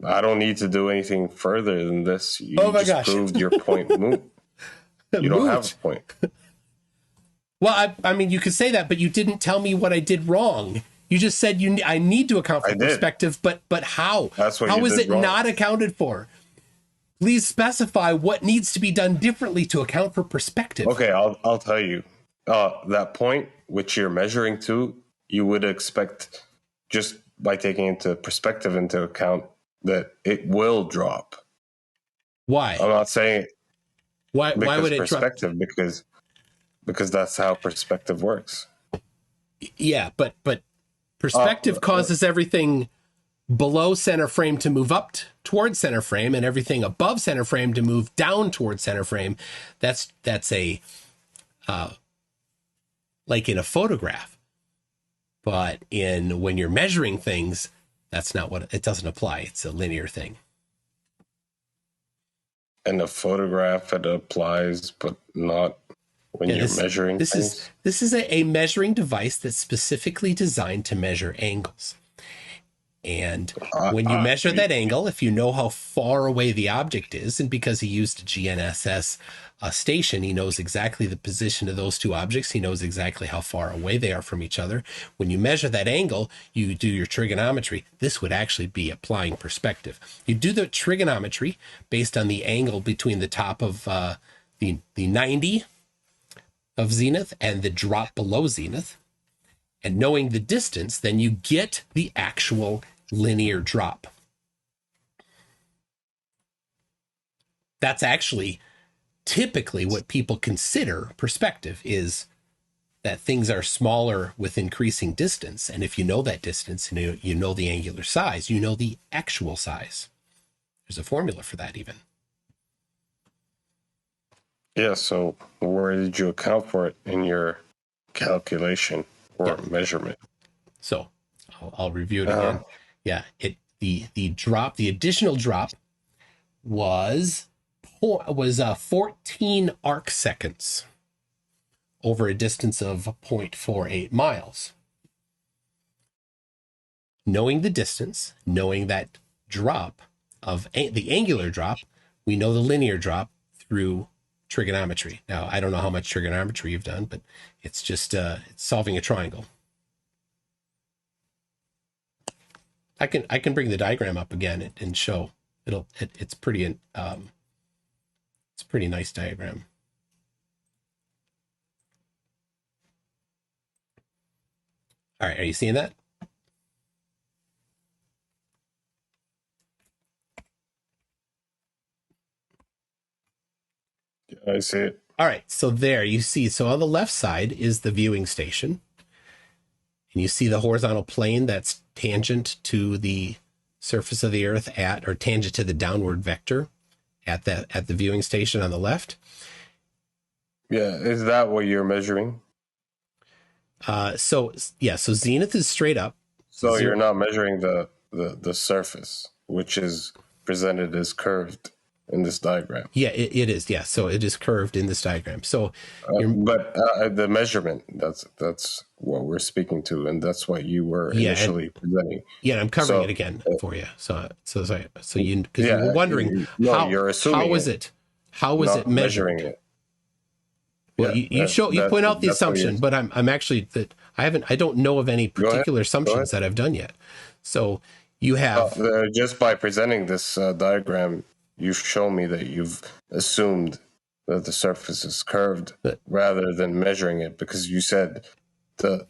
I don't need to do anything further than this. You just proved your point moot. You don't have a point. Well, I mean, you could say that, but you didn't tell me what I did wrong. You just said I need to account for perspective, but how? That's what how you is did it wrong. Not accounted for? Please specify what needs to be done differently to account for perspective. Okay, I'll tell you. That point which you're measuring to, you would expect just by taking into account that it will drop. Why? I'm not saying why would it perspective drop? Because that's how perspective works. Yeah, but perspective causes everything below center frame to move up towards center frame and everything above center frame to move down towards center frame. That's a like in a photograph. But when you're measuring things, that's not what it doesn't apply. It's a linear thing. In a photograph, it applies, but not when you're measuring things. This is a measuring device that's specifically designed to measure angles. And when you measure that angle, if you know how far away the object is, and because he used a GNSS station, he knows exactly the position of those two objects. He knows exactly how far away they are from each other. When you measure that angle, you do your trigonometry. This would actually be applying perspective. You do the trigonometry based on the angle between the top of the 90 of zenith and the drop below zenith. And knowing the distance, then you get the actual linear drop. That's actually typically what people consider perspective, is that things are smaller with increasing distance. And if you know that distance, you know the angular size, you know the actual size. There's a formula for that even. Yeah, so where did you account for it in your calculation or measurement? So I'll review it again. Yeah, the additional drop was 14 arc seconds over a distance of 0.48 miles. Knowing the distance, knowing that drop of the angular drop, we know the linear drop through trigonometry. Now, I don't know how much trigonometry you've done, but it's just it's solving a triangle. I can bring the diagram up again and show it's pretty it's a pretty nice diagram. All right, are you seeing that? I see it. All right, so there you see. So on the left side is the viewing station, and you see the horizontal plane that's tangent to the surface of the Earth or tangent to the downward vector at the viewing station on the left. Yeah, is that what you're measuring? So zenith is straight up. So you're not measuring the surface, which is presented as curved in this diagram. Yeah, it is. Yeah, so it is curved in this diagram. So, but the measurement, that's what we're speaking to, and that's what you were initially presenting. Yeah, I'm covering it again for you. So you, because you were wondering you're assuming how was it measuring it? Well, you point out the assumption, but I'm actually I don't know of any particular assumptions that I've done yet. So you have just by presenting this diagram, you've shown me that you've assumed that the surface is curved rather than measuring it, because you said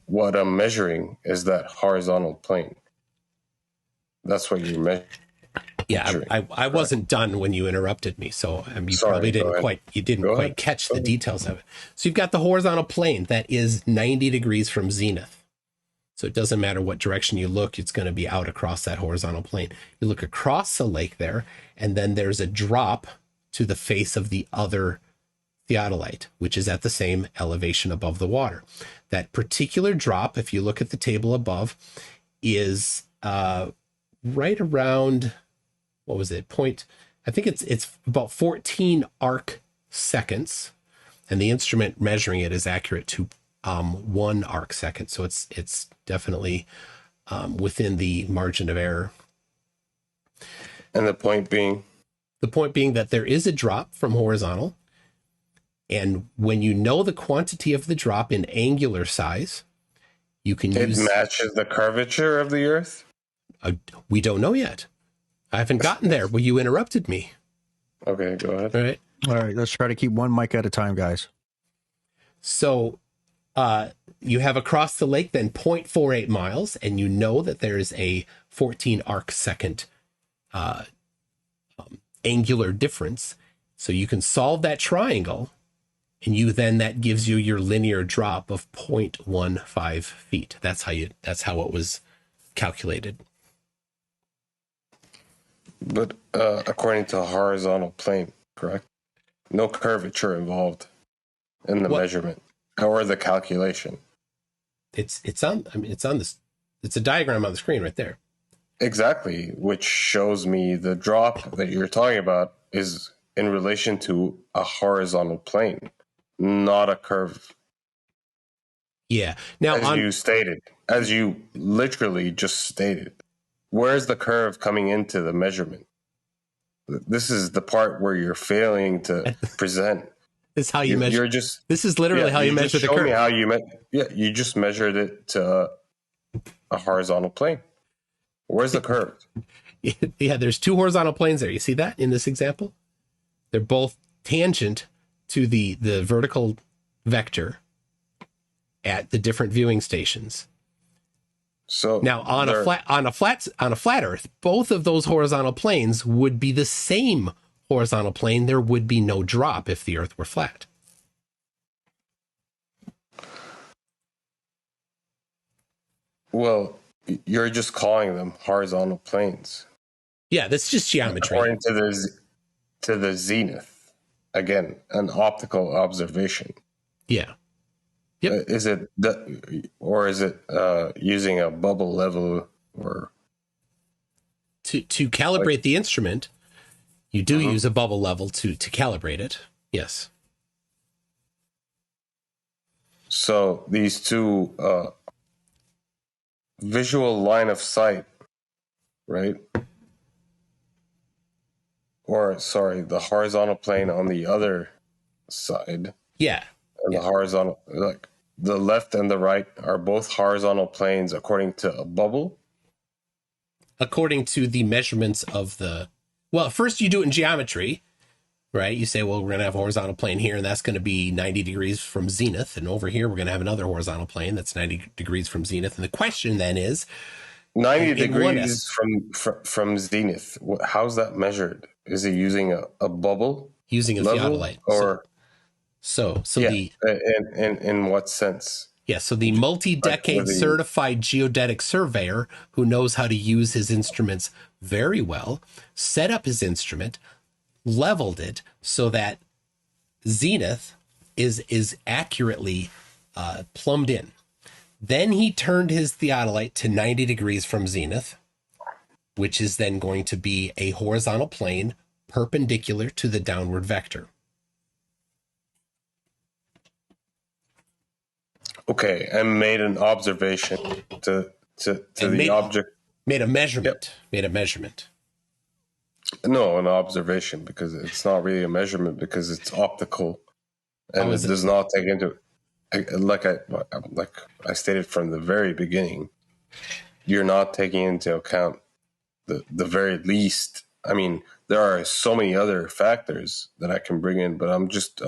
what I'm measuring is that horizontal plane. That's what you measured. Yeah, I wasn't done when you interrupted me, so you probably didn't quite catch the details of it. So you've got the horizontal plane that is 90 degrees from zenith. So it doesn't matter what direction you look, it's going to be out across that horizontal plane. You look across the lake there, and then there's a drop to the face of the other theodolite, which is at the same elevation above the water. That particular drop, if you look at the table above, is right around, what was it? I think it's about 14 arc seconds, and the instrument measuring it is accurate to 1 arc second. So it's definitely within the margin of error. And the point being? The point being that there is a drop from horizontal, and when you know the quantity of the drop in angular size, you can use... It matches the curvature of the Earth? We don't know yet. I haven't gotten there. Well, you interrupted me. Okay, go ahead. All right, let's try to keep one mic at a time, guys. So you have across the lake then 0.48 miles, and you know that there is a 14 arc second angular difference. So you can solve that triangle, and that gives you your linear drop of 0.15 feet. That's how it was calculated. But according to a horizontal plane, correct? No curvature involved in the measurement or the calculation. It's a diagram on the screen right there. Exactly, which shows me the drop that you're talking about is in relation to a horizontal plane, not a curve. Yeah. Now, as you literally just stated, where's the curve coming into the measurement? This is the part where you're failing to present. This is how you measure. This is literally how you measure the curve. Show me how you just measured it to a horizontal plane. Where's the curve? Yeah, there's 2 horizontal planes there. You see that in this example? They're both tangent to the vertical vector at the different viewing stations. So now on a flat Earth, both of those horizontal planes would be the same horizontal plane. There would be no drop if the Earth were flat. Well, you're just calling them horizontal planes. Yeah, that's just geometry. According to the zenith, again, an optical observation. Yeah. Yep. Is it using a bubble level or to calibrate the instrument? You do use a bubble level to calibrate it. Yes. So these two visual line of sight, right? Or sorry, the horizontal plane on the other side. Yeah. And the horizontal, like the left and the right are both horizontal planes according to a bubble? According to the measurements of first you do it in geometry, right? You say, well, we're going to have a horizontal plane here, and that's going to be 90 degrees from zenith. And over here, we're going to have another horizontal plane that's 90 degrees from zenith. And the question then is... 90 degrees from zenith. How's that measured? Is it using a bubble? Using a theodolite. Or... So yeah, the in what sense? yeah, so the multi-decade certified geodetic surveyor who knows how to use his instruments very well set up his instrument, leveled it so that zenith is accurately plumbed in. Then he turned his theodolite to 90 degrees from zenith, which is then going to be a horizontal plane perpendicular to the downward vector. Okay, and made an observation to the object. Made a measurement. Yep. Made a measurement. No, an observation, because it's not really a measurement because it's optical, and it does not take into, like I stated from the very beginning, you're not taking into account the very least. I mean, there are so many other factors that I can bring in, but I'm just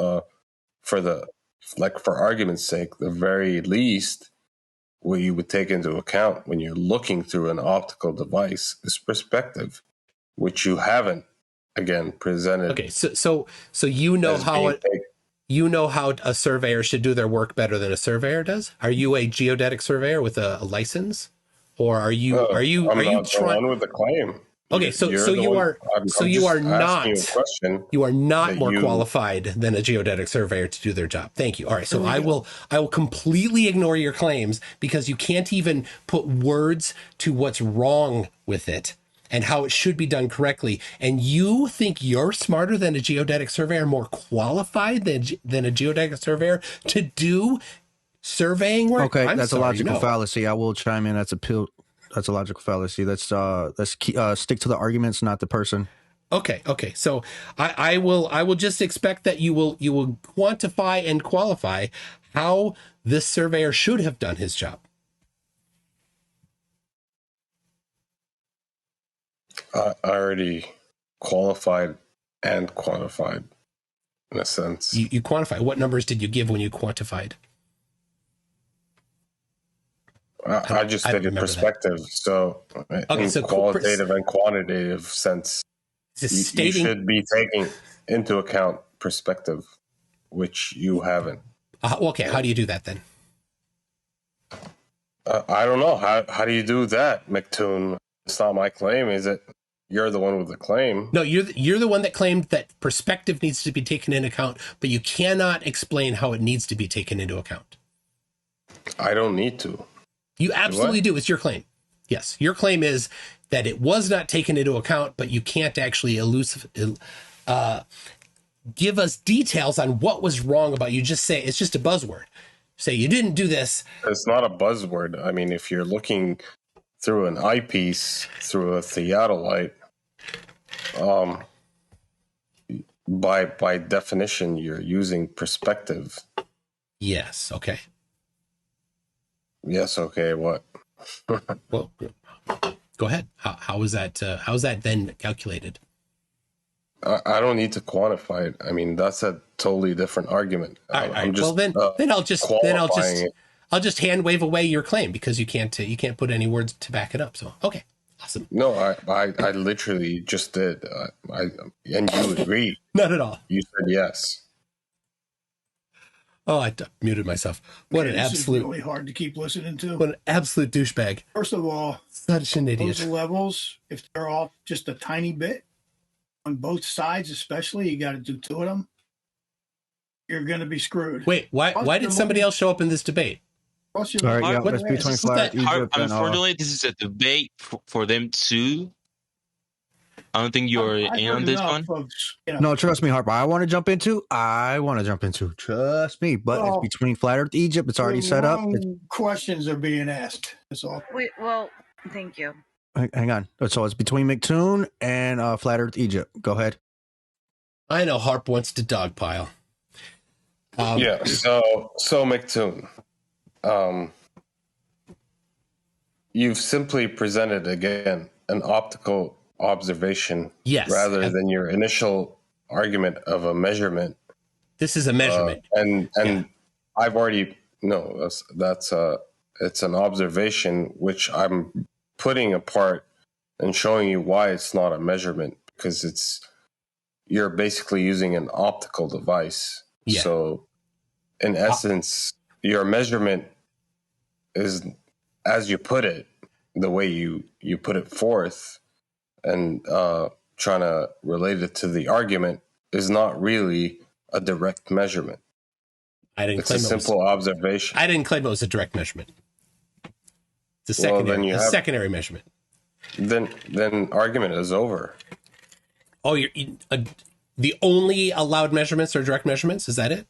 for argument's sake, the very least what you would take into account when you're looking through an optical device is perspective, which you haven't again presented. Okay, so you know how a surveyor should do their work better than a surveyor does? Are you a geodetic surveyor with a license, or are you I'm not the one with the claim? Okay, you are not more qualified than a geodetic surveyor to do their job. Thank you. All right, so I will completely ignore your claims because you can't even put words to what's wrong with it and how it should be done correctly. And you think you're smarter than a geodetic surveyor, more qualified than a geodetic surveyor to do surveying work? Okay, that's a logical fallacy. I will chime in. That's a logical fallacy. Let's stick to the arguments, not the person. Okay. So I will just expect that you will quantify and qualify how this surveyor should have done his job. I already qualified and quantified, in a sense. You quantify. What numbers did you give when you quantified? I just stated perspective. So, qualitative and quantitative sense, you should be taking into account perspective, which you haven't. Okay, how do you do that then? I don't know. How do you do that, McToon? It's not my claim, is it? You're the one with the claim. No, you're the one that claimed that perspective needs to be taken into account, but you cannot explain how it needs to be taken into account. I don't need to. You absolutely do. It's your claim. Yes, your claim is that it was not taken into account, but you can't actually give us details on what was wrong about it. You just say it's just a buzzword. Say you didn't do this. It's not a buzzword. I mean, if you're looking through an eyepiece, through a theodolite, by definition, you're using perspective. Yes. Okay. Yes. Okay. What? Well, go ahead. How is that? How's that then calculated? I don't need to quantify it. I mean, that's a totally different argument. All right. Well, then I'll just hand wave away your claim because you can't put any words to back it up. So okay, awesome. No, I literally just did. And you agreed. Not at all. You said yes. Oh, I muted myself. What an absolute! Is really hard to keep listening to. What an absolute douchebag. First of all, such an idiot. Those levels, if they're off just a tiny bit, on both sides, especially, you got to do two of them. You're going to be screwed. Wait, why did somebody else show up in this debate? All right, yeah, let's be 25. Unfortunately, this is a debate for them too. I don't think you're in on this one. Folks, No, trust me, Harper. I want to jump into. Trust me, but it's between Flat Earth Egypt. It's already set up. Questions are being asked. That's all. Well, thank you. Hang on. So it's between McToon and Flat Earth Egypt. Go ahead. I know Harp wants to dogpile. Yeah. So McToon, you've simply presented again an optical observation, rather than your initial argument of a measurement. This is a measurement, and I've already that's it's an observation which I'm putting apart and showing you why it's not a measurement, because you're basically using an optical device. So in essence, your measurement is, as you put it, the way you put it forth, and trying to relate it to the argument is not really a direct measurement. It's a simple observation. I didn't claim it was a direct measurement. It's a secondary measurement. Then argument is over. Oh, the only allowed measurements are direct measurements? Is that it?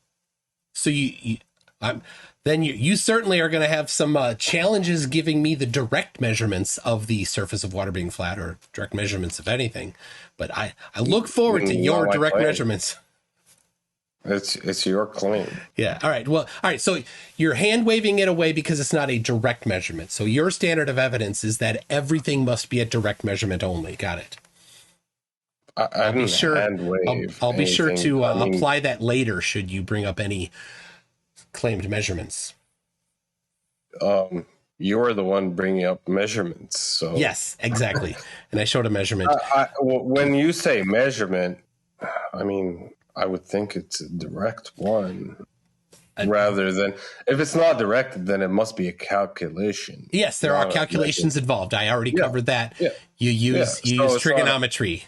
So then you certainly are going to have some challenges giving me the direct measurements of the surface of water being flat, or direct measurements of anything. But I look forward to your direct measurements. It's your claim. Yeah. All right. Well, all right. So you're hand waving it away because it's not a direct measurement. So your standard of evidence is that everything must be a direct measurement only. Got it. I'll be sure to apply that later should you bring up any claimed measurements. You're the one bringing up measurements. So yes, exactly. And I showed a measurement. When you say measurement, I mean, I would think it's a direct one. Rather than, if it's not direct, then it must be a calculation. Yes, there are calculations involved. I already covered that. Yeah. You use trigonometry.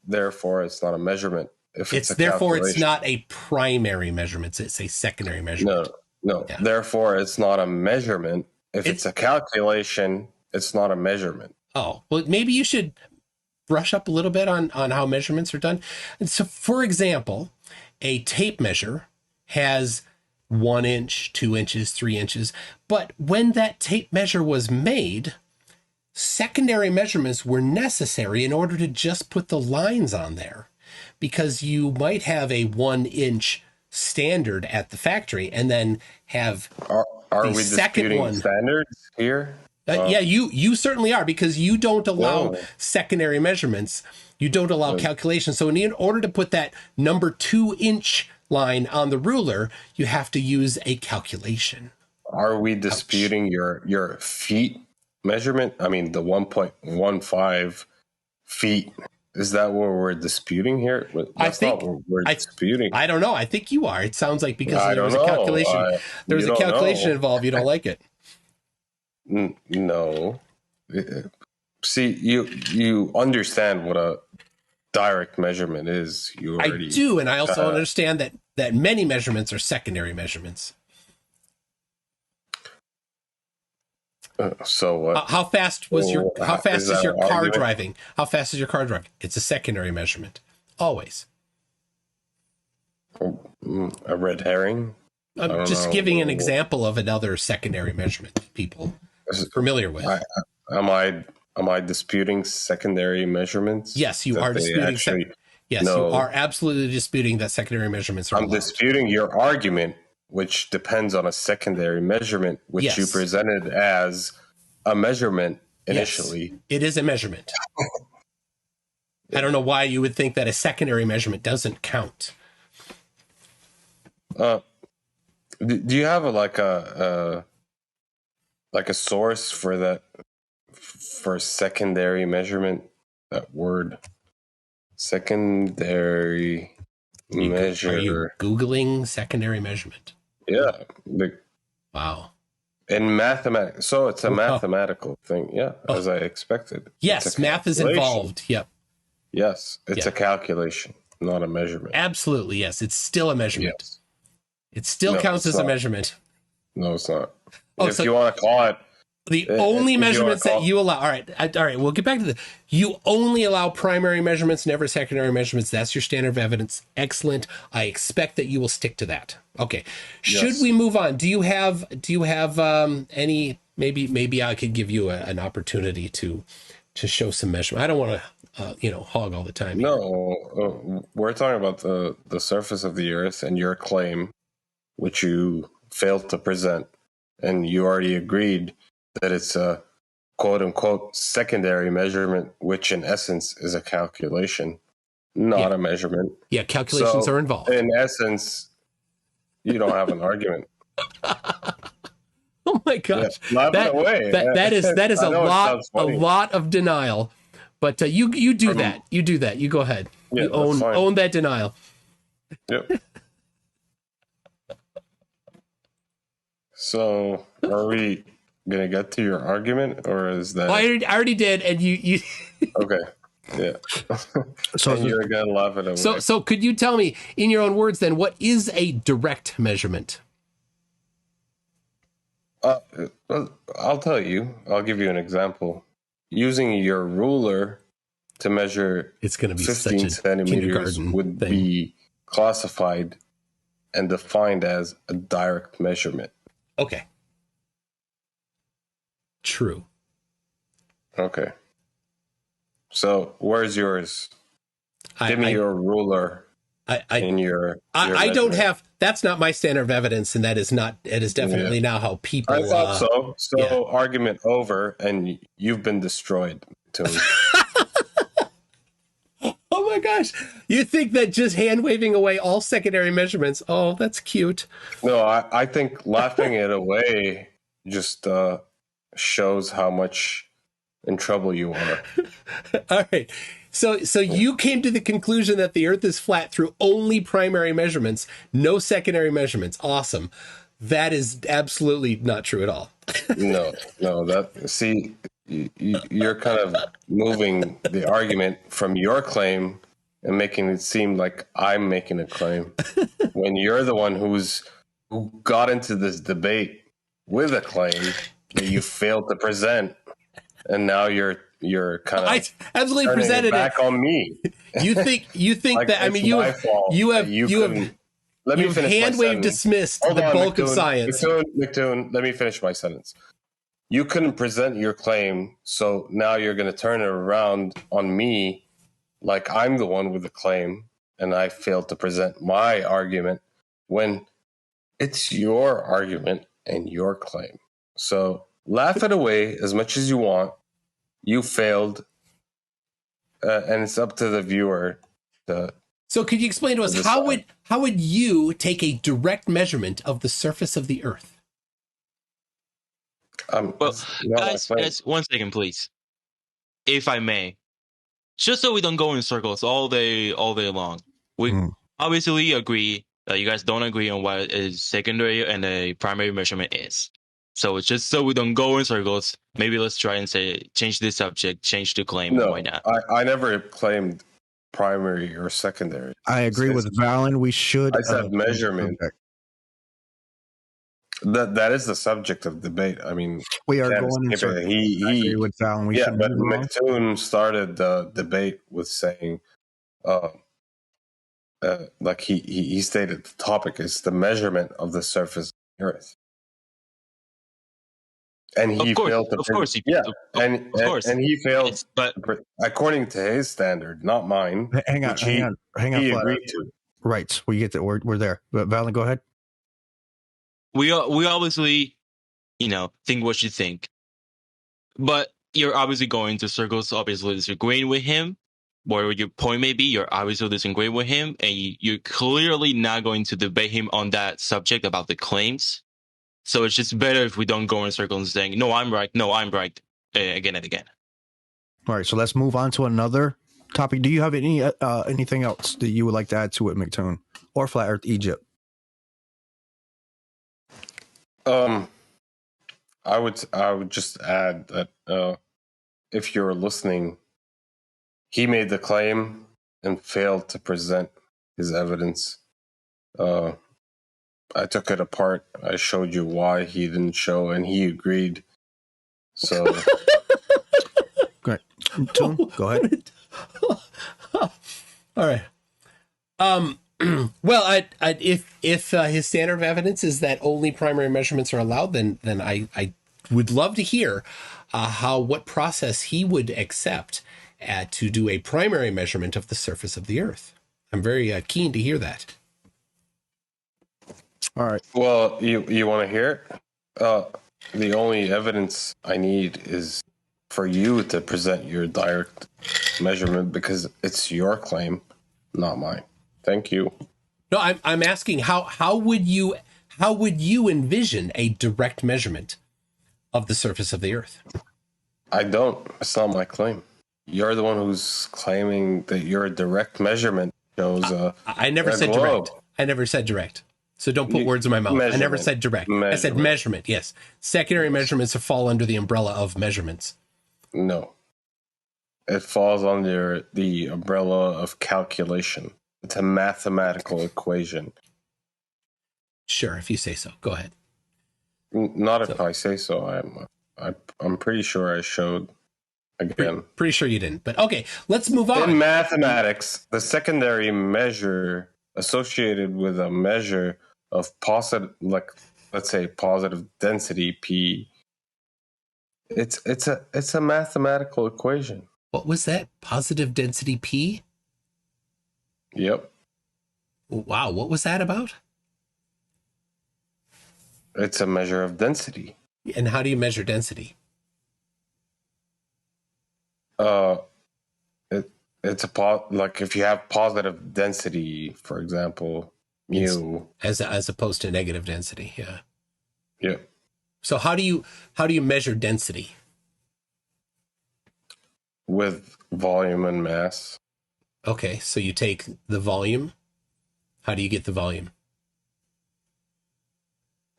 Therefore, it's not a measurement. Therefore, it's not a primary measurement. It's a secondary measurement. No. Yeah. Therefore, it's not a measurement. If it's a calculation, it's not a measurement. Oh, well, maybe you should brush up a little bit on how measurements are done. And so, for example, a tape measure has 1 inch, 2 inches, 3 inches. But when that tape measure was made, secondary measurements were necessary in order to just put the lines on there, because you might have a 1 inch standard at the factory and then have are we disputing standards here? Yeah, you certainly are, because you don't allow secondary measurements. You don't allow calculations. So in order to put that number 2 inch line on the ruler, you have to use a calculation. Are we disputing your feet measurement? I mean, the 1.15 feet. Is that what we're disputing here? That's not what we're disputing. I don't know. I think you are. It sounds like because there was a calculation. There was a calculation involved. You don't like it. No. See, you understand what a direct measurement is. I do, and I also understand that many measurements are secondary measurements. So what? How fast is your car driving? How fast is your car driving? It's a secondary measurement, always. A red herring. I'm just giving an example of another secondary measurement people are familiar with. Am I disputing secondary measurements? Yes, you are disputing. You are absolutely disputing that secondary measurements are allowed. Disputing your argument, which depends on a secondary measurement, which you presented as a measurement initially. Yes, it is a measurement. I don't know why you would think that a secondary measurement doesn't count. Do you have a source for that, for secondary measurement? That word, secondary measure. Are you Googling secondary measurement? Yeah. Wow. In mathematics. So it's a mathematical thing. Yeah. As I expected. Yes. Math is involved. Yep. Yes. It's a calculation, not a measurement. Absolutely. Yes. It's still a measurement. Yes. It still counts as a measurement. No, it's not. If you want to call it. The only measurements that you allow. All right. We'll get back to you only allow primary measurements, never secondary measurements. That's your standard of evidence. Excellent. I expect that you will stick to that. Okay. Should we move on? Do you have any? Maybe I could give you an opportunity to show some measurement. I don't want to hog all the time. No, we're talking about the surface of the Earth and your claim, which you failed to present, and you already agreed that it's a quote-unquote secondary measurement, which in essence is a calculation, not a measurement. Yeah, calculations are involved. In essence, you don't have an argument. Oh my gosh. Yeah, that is a lot of denial. But you do that. You do that. You go ahead. Yeah, you own that denial. Yep. So, are we gonna get to your argument, or is that? Well, I already did, and you. Okay. Yeah. So and you're gonna laugh it away. So could you tell me, in your own words, then, what is a direct measurement? I'll tell you. I'll give you an example. Using your ruler to measure, it's going to be 15 centimeters would be classified and defined as a direct measurement. Okay. True. Okay. So where's yours? Give me your ruler. I don't have. That's not my standard of evidence, and that is not. It is definitely now how people. I thought so. So argument over, and you've been destroyed. Oh my gosh! You think that just hand waving away all secondary measurements? Oh, that's cute. No, I think laughing it away just shows how much in trouble you are. All right. So you came to the conclusion that the Earth is flat through only primary measurements, no secondary measurements. Awesome. That is absolutely not true at all. No. See, you're kind of moving the argument from your claim and making it seem like I'm making a claim when you're the one who got into this debate with a claim that you failed to present, and now you're kind of I absolutely presented it back on me. You think like that? I mean, you have hand wave dismissed the bulk of science. McToon, let me finish my sentence. You couldn't present your claim, so now you're going to turn it around on me like I'm the one with the claim, and I failed to present my argument when it's your argument and your claim. So laugh it away as much as you want. You failed, and it's up to the viewer. So could you explain to us how would you take a direct measurement of the surface of the Earth? Guys, 1 second, please, if I may, just so we don't go in circles all day long. We obviously agree that you guys don't agree on what a secondary and a primary measurement is. So it's just so we don't go in circles. Maybe let's try and change the subject, change the claim. No, why not? I never claimed primary or secondary. I agree with Valen. We should. I said measurement. That is the subject of debate. I mean, we are going into I agree with Valen. But McToon started the debate with saying, like he stated, the topic is the measurement of the surface of the Earth. And he failed to. Of course, he failed. But according to his standard, not mine. Hang on. He agreed to. Right, we get that. We're there. But Valen, go ahead. We obviously, think what you think, but you're obviously going to circles, obviously disagreeing with him. Whatever your point may be, you're obviously disagreeing with him, and you're clearly not going to debate him on that subject about the claims. So it's just better if we don't go in circles and saying, no, I'm right, again and again. All right, so let's move on to another topic. Do you have anything else that you would like to add to it, McToon, or Flat Earth Egypt? I would just add that if you're listening, he made the claim and failed to present his evidence. I took it apart. I showed you why he didn't show, and he agreed. So, great. Toon, go ahead. All right. Well, if his standard of evidence is that only primary measurements are allowed, then I would love to hear what process he would accept to do a primary measurement of the surface of the Earth. I'm very keen to hear that. All right. Well, you want to hear it? The only evidence I need is for you to present your direct measurement because it's your claim, not mine. Thank you. No, I'm asking how would you envision a direct measurement of the surface of the Earth? I don't. It's not my claim. You're the one who's claiming that your direct measurement shows. I never said globe. direct. I never said direct. So don't put words in my mouth. I never said direct. I said measurement, yes. Secondary measurements fall under the umbrella of measurements. No. It falls under the umbrella of calculation. It's a mathematical equation. Sure, if you say so. Go ahead. Not if I say so. I'm pretty sure I showed again. Pretty sure you didn't. But okay, let's move on. In mathematics, the secondary measure associated with a measure of positive, like let's say positive density P. It's a mathematical equation. What was that? Positive density P? Yep. Wow, what was that about? It's a measure of density. And how do you measure density? It's like if you have positive density, for example, mu, as opposed to negative density, yeah. Yeah. So how do you measure density? With volume and mass. Okay, so you take the volume. How do you get the volume?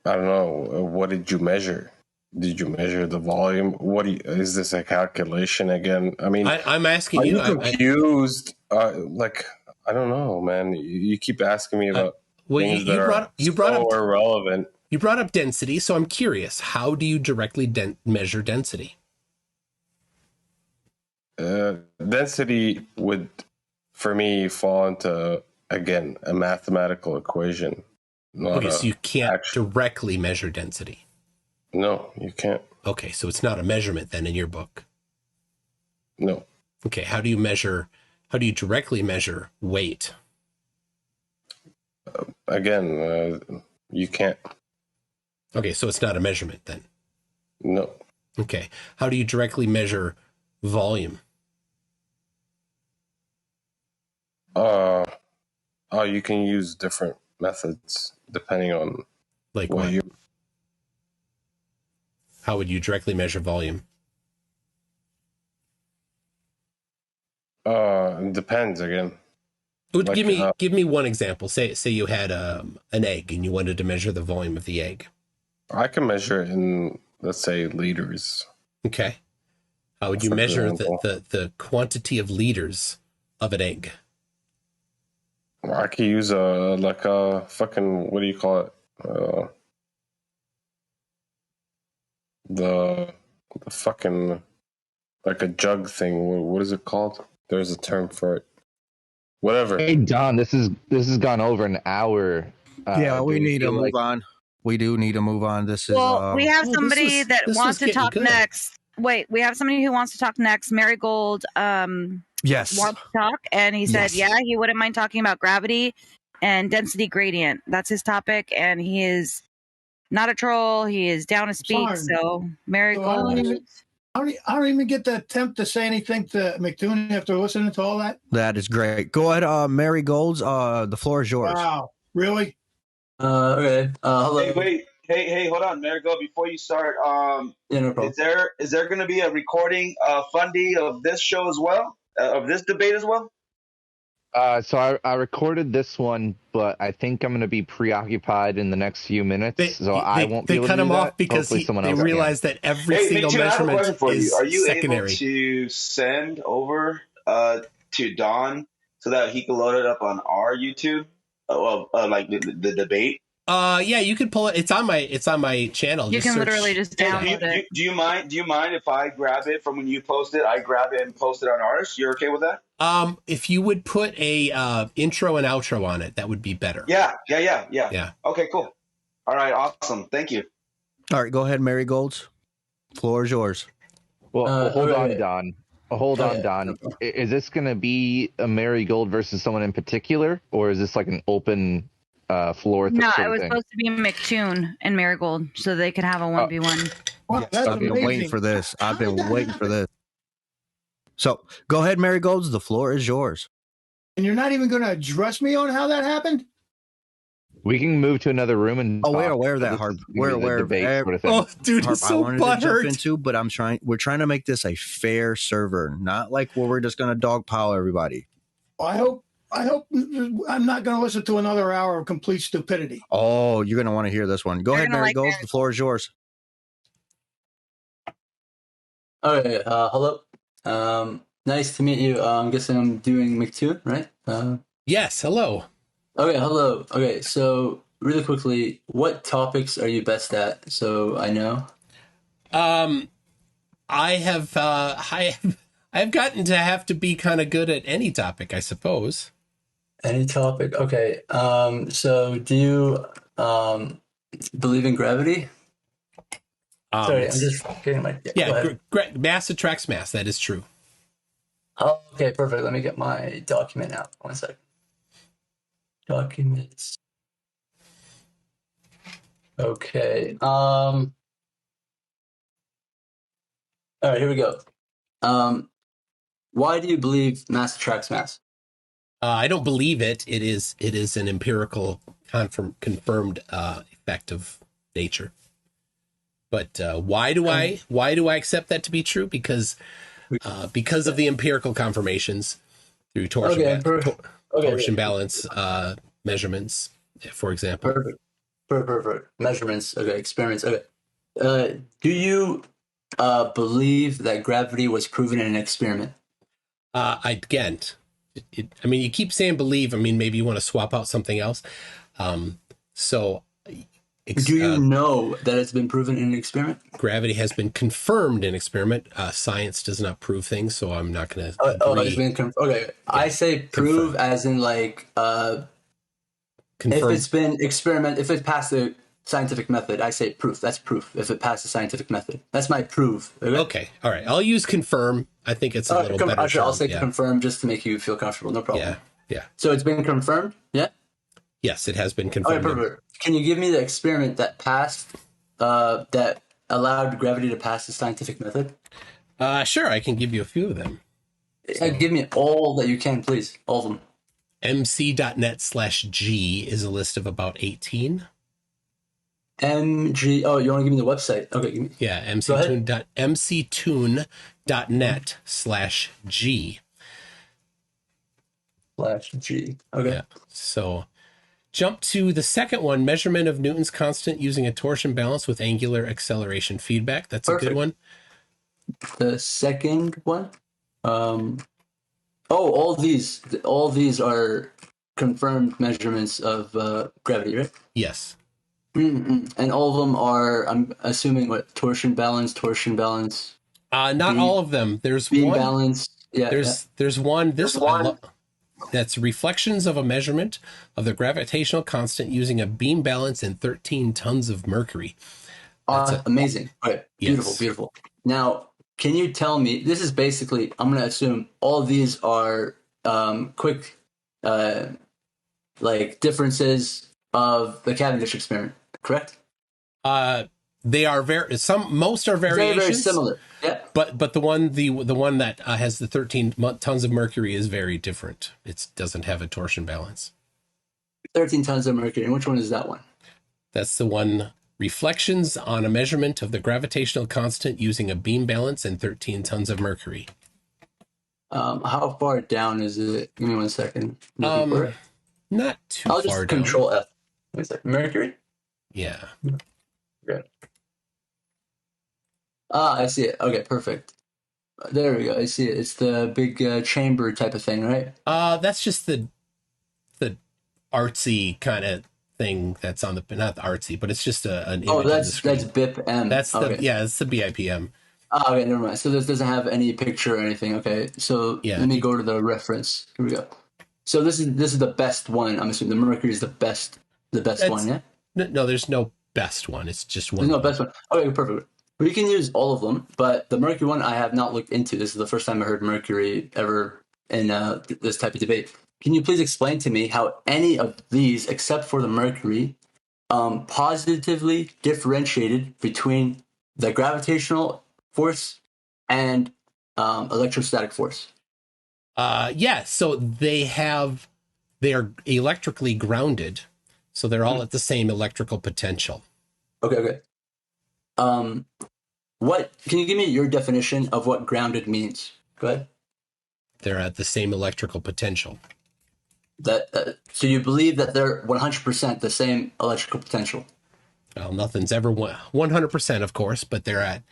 I don't know. What did you measure? Did you measure the volume? Is this a calculation again? I mean, I'm asking you. Are you confused? Like, I don't know, man. You keep asking me about things that are so irrelevant. You brought up density, so I'm curious. How do you directly measure density? Density would, for me, fall into, again, a mathematical equation. Okay, so you can't directly measure density. No, you can't. Okay, so it's not a measurement then in your book. No. Okay, how do you directly measure weight? Again, you can't. Okay, so it's not a measurement then. No. Okay, how do you directly measure volume? You can use different methods depending on like what you. How would you directly measure volume? It depends again. Like, give me one example. Say you had an egg and you wanted to measure the volume of the egg. I can measure it in, let's say, liters. Okay. How would you measure the quantity of liters of an egg? I could use a fucking, what do you call it? The fucking, like a jug thing. What is it called? There's a term for it. Whatever. Hey Don, this has gone over an hour. Yeah, we need to move on. We do need to move on. This is we have somebody that wants to talk next. Wait, we have somebody who wants to talk next. Marigold yes wants to talk, and he said, yeah, he wouldn't mind talking about gravity and density gradient. That's his topic, and he is not a troll. He is down to speak. So Marigold. I don't even get the attempt to say anything to McToon after listening to all that. That is great. Go ahead, Mary Golds. The floor is yours. Wow, really? Okay. Hello. Hey, hold on, Marigold. Before you start, no problem. Is there going to be a recording, Fundy, of this show as well, of this debate as well? So I recorded this one, but I think I'm going to be preoccupied in the next few minutes, I won't be able to do that. They cut him off because they realized that every single measurement is Are you secondary. able to send over to Don so that he can load it up on our YouTube, like the debate? Yeah, you could pull it. It's on my channel. You can literally just download it. Do you mind if I grab it from when you post it? I grab it and post it on ours. You're okay with that? If you would put a intro and outro on it, that would be better. Yeah. Okay, cool. All right, awesome. Thank you. All right, go ahead, Mary Golds. Floor is yours. Well, hold on, Don. Hold on, Don. Is this going to be a Mary Gold versus someone in particular, or is this like an open floor? No, it was supposed to be McToon and Marigold, so they could have a 1v1. Well, I've been waiting for this. So go ahead, Mary Golds. The floor is yours. And you're not even going to address me on how that happened? We can move to another room and. We're aware of that, Harp. We're aware of it. Oh, dude, Harp, so butthurt. But we're trying to make this a fair server, not like where we're just going to dogpile everybody. Well, I hope I'm not going to listen to another hour of complete stupidity. Oh, you're going to want to hear this one. Go You're ahead, gonna Mary like Gold. Mary The floor is yours. Okay, hello. Nice to meet you. I'm guessing I'm doing McToon, right? Yes, hello. Okay, hello. Okay, so really quickly, what topics are you best at? So I know. I have gotten to have to be kind of good at any topic, I suppose. Any topic? Okay. So do you believe in gravity? Sorry, I'm just getting my. Go Yeah, ahead. mass attracts mass. That is true. Oh, okay, perfect. Let me get my document out. 1 second. Documents. Okay. All right, here we go. Why do you believe mass attracts mass? I don't believe it. It is an empirical confirmed effect of nature. But why do I accept that to be true? Because of the empirical confirmations through torsion balance measurements, for example. Perfect. Measurements. Okay. Experiments. Okay. Do you believe that gravity was proven in an experiment? I mean, you keep saying believe. I mean, maybe you want to swap out something else. Do you know that it's been proven in an experiment? Gravity has been confirmed in experiment. Science does not prove things, so I'm not going to. It's been okay. Yeah. I say prove as in like if it's been if it passed the scientific method, I say proof. That's proof. If it passed the scientific method, that's my proof. Okay. All right. I'll use confirm. I think it's a little better. I'll say confirm just to make you feel comfortable. No problem. Yeah. So it's been confirmed. Yeah. Yes, it has been confirmed. Okay, perfect. Can you give me the experiment that passed, that allowed gravity to pass the scientific method? Sure, I can give you a few of them. Give me all that you can, please. All of them. mc.net/G is a list of about 18. MG. Oh, you want to give me the website? Okay. Yeah, mctune.net/G. /G. Okay. Yeah. So jump to the second one, measurement of Newton's constant using a torsion balance with angular acceleration feedback. That's a good one. The second one? All these are confirmed measurements of gravity, right? Yes. And all of them are, I'm assuming, what, torsion balance? Not all of them. There's beam one. balance. Yeah. There's one. That's reflections of a measurement of the gravitational constant using a beam balance and 13 tons of mercury. Amazing. All right. Yes. Beautiful. Now, can you tell me, this is basically, I'm going to assume all these are quick differences of the Cavendish experiment, correct? They are most are variations. Very similar. Yeah. But the one that has the 13 tons of mercury is very different. It doesn't have a torsion balance. 13 tons of mercury. And which one is that one? That's the one, reflections on a measurement of the gravitational constant using a beam balance and 13 tons of mercury. How far down is it? Give me 1 second. Not too far down. I'll just control F. Wait a second. Mercury? Yeah. Okay. I see it. Okay, perfect. There we go. I see it. It's the big chamber type of thing, right? That's just the artsy kind of thing that's on the, not artsy, but it's just an image. That's BIP-M. That's it's the BIPM. Oh, okay, never mind. So this doesn't have any picture or anything. Okay, so let me go to the reference. Here we go. So this is the best one. I'm assuming the mercury is the best one. Yeah. No, there's no best one. It's just one. There's no best one. Okay, perfect. We can use all of them, but the mercury one I have not looked into. This is the first time I heard mercury ever in this type of debate. Can you please explain to me how any of these, except for the mercury, positively differentiated between the gravitational force and electrostatic force? So they are electrically grounded, so they're all at the same electrical potential. Okay. What can you give me your definition of what grounded means? Go ahead. They're at the same electrical potential. So you believe that they're 100% the same electrical potential? Well, nothing's ever 100%, of course, but they're at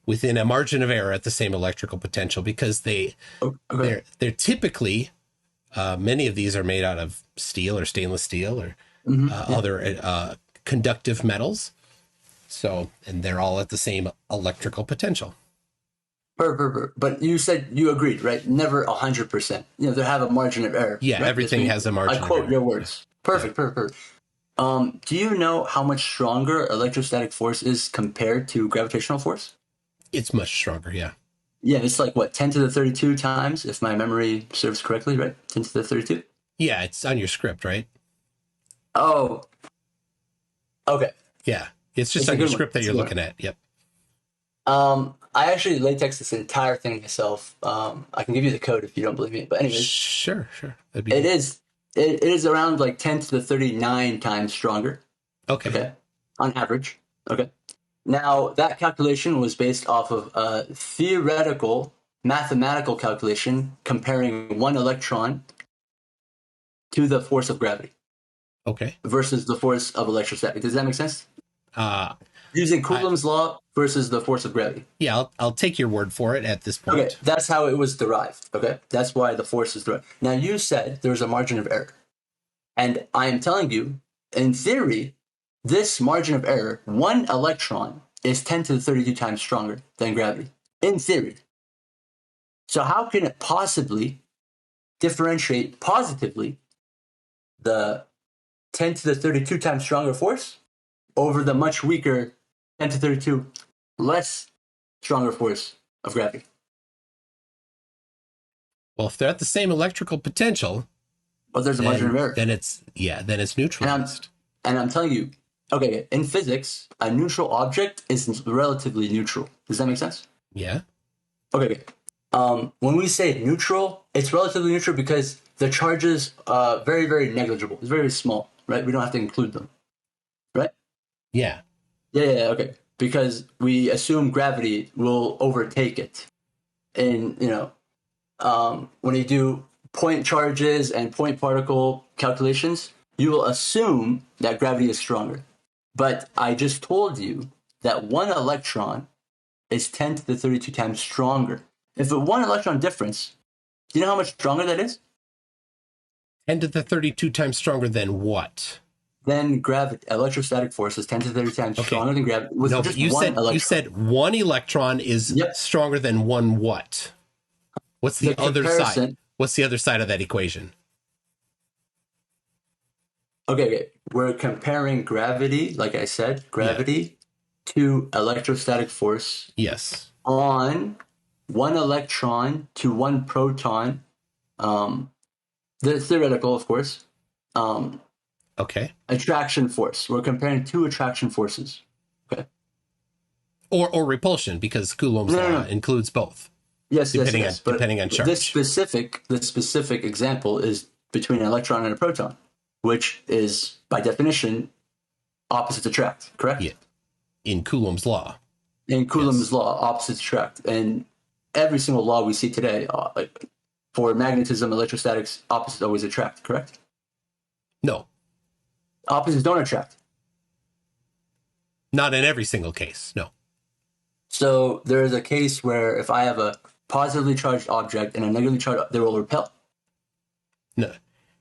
within a margin of error at the same electrical potential because they're typically many of these are made out of steel or stainless steel or other conductive metals. So, and they're all at the same electrical potential. But you said you agreed, right? Never 100%. They have a margin of error. Yeah, right? everything has a margin of error. I quote your words. Yeah. Perfect. Do you know how much stronger electrostatic force is compared to gravitational force? It's much stronger, yeah. Yeah, it's like, what, 10 to the 32 times, if my memory serves correctly, right? 10 to the 32? Yeah, it's on your script, right? Oh, okay. Yeah, it's just on your script that you're looking at. Yep. I actually latex this entire thing myself. I can give you the code if you don't believe me. But anyways. Sure. It is around like 10 to the 39 times stronger. Okay. On average. Okay. Now, that calculation was based off of a theoretical mathematical calculation comparing one electron to the force of gravity. Okay. Versus the force of electrostatic. Does that make sense? Using Coulomb's law versus the force of gravity. Yeah, I'll take your word for it at this point. Okay, that's how it was derived. Okay, that's why the force is derived. Now, you said there's a margin of error. And I am telling you, in theory, this margin of error, one electron is 10 to the 32 times stronger than gravity. In theory. So how can it possibly differentiate positively the 10 to the 32 times stronger force over the much weaker 10 to 32 less stronger force of gravity? Well, if they're at the same electrical potential, well, there's a margin of error. Then it's neutralized. And I'm telling you, okay, in physics, a neutral object is relatively neutral. Does that make sense? Yeah. Okay. When we say neutral, it's relatively neutral because the charges are very, very negligible. It's very, very small, right? We don't have to include them, right? Yeah. Yeah, okay. Because we assume gravity will overtake it. And, when you do point charges and point particle calculations, you will assume that gravity is stronger. But I just told you that one electron is 10 to the 32 times stronger. If a one electron difference, do you know how much stronger that is? 10 to the 32 times stronger than what? Then gravity, electrostatic force is 10 to the 30 times stronger than gravity. No, but you said one electron is stronger than one what? What's the other side? What's the other side of that equation? Okay. We're comparing gravity, like I said, to electrostatic force. Yes. On one electron to one proton. The theoretical, of course. Okay. Attraction force. We're comparing two attraction forces. Okay. Or repulsion, because Coulomb's law includes both. Yes, depending on charge. The specific example is between an electron and a proton, which is by definition opposites attract. Correct? Yeah. In Coulomb's law. In Coulomb's law, opposites attract, and every single law we see today, like for magnetism, electrostatics, opposites always attract. Correct? No. Opposites don't attract. Not in every single case, no. So there is a case where if I have a positively charged object and a negatively charged, they will repel. No.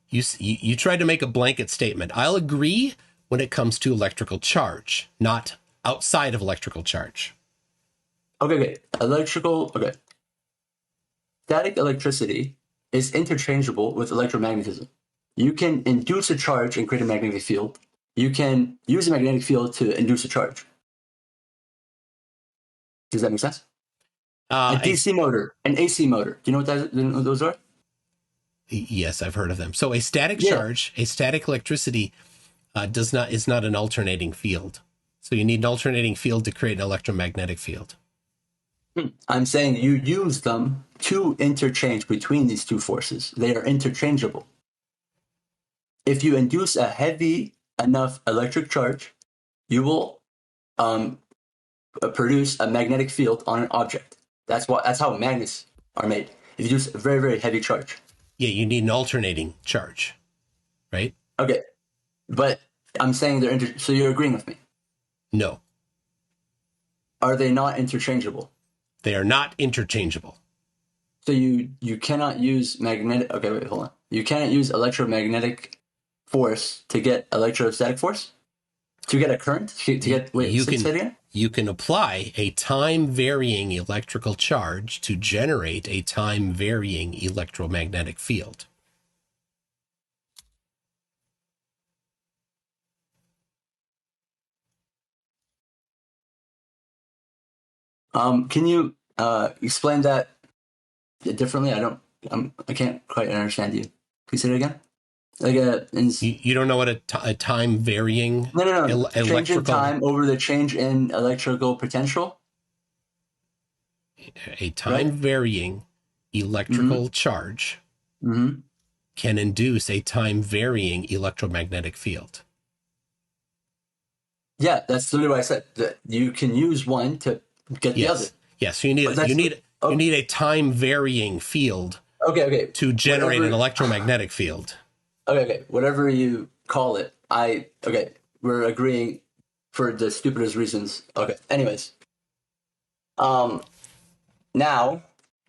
You tried to make a blanket statement. I'll agree when it comes to electrical charge, not outside of electrical charge. Okay. Static electricity is interchangeable with electromagnetism. You can induce a charge and create a magnetic field. You can use a magnetic field to induce a charge. Does that make sense? A DC motor, an AC motor. Do you know what those are? Yes, I've heard of them. So a static charge, a static electricity is not an alternating field. So you need an alternating field to create an electromagnetic field. I'm saying you use them to interchange between these two forces. They are interchangeable. If you induce a heavy enough electric charge, you will produce a magnetic field on an object. That's how magnets are made. If you use a very, very heavy charge. Yeah, you need an alternating charge. right? Okay, but I'm saying they're so you're agreeing with me. No, Are they not interchangeable? they are not interchangeable. So you cannot use magnetic. Okay, wait, hold on. You cannot use electromagnetic force to get electrostatic force. To get a current. To get you say it can again? you can apply a time varying electrical charge to generate a time varying electromagnetic field. Can you explain that differently? I can't quite understand you. Can you say it again? Like You don't know what a time varying no. Change in electrical time over the change in electrical potential. a time varying electrical charge can induce a time varying electromagnetic field. Yeah, that's literally what I said. That you can use one to get the other. Yes, you need a time varying field. Okay. To generate an electromagnetic field. Okay. Whatever you call it, we're agreeing for the stupidest reasons. Okay. Anyways, now,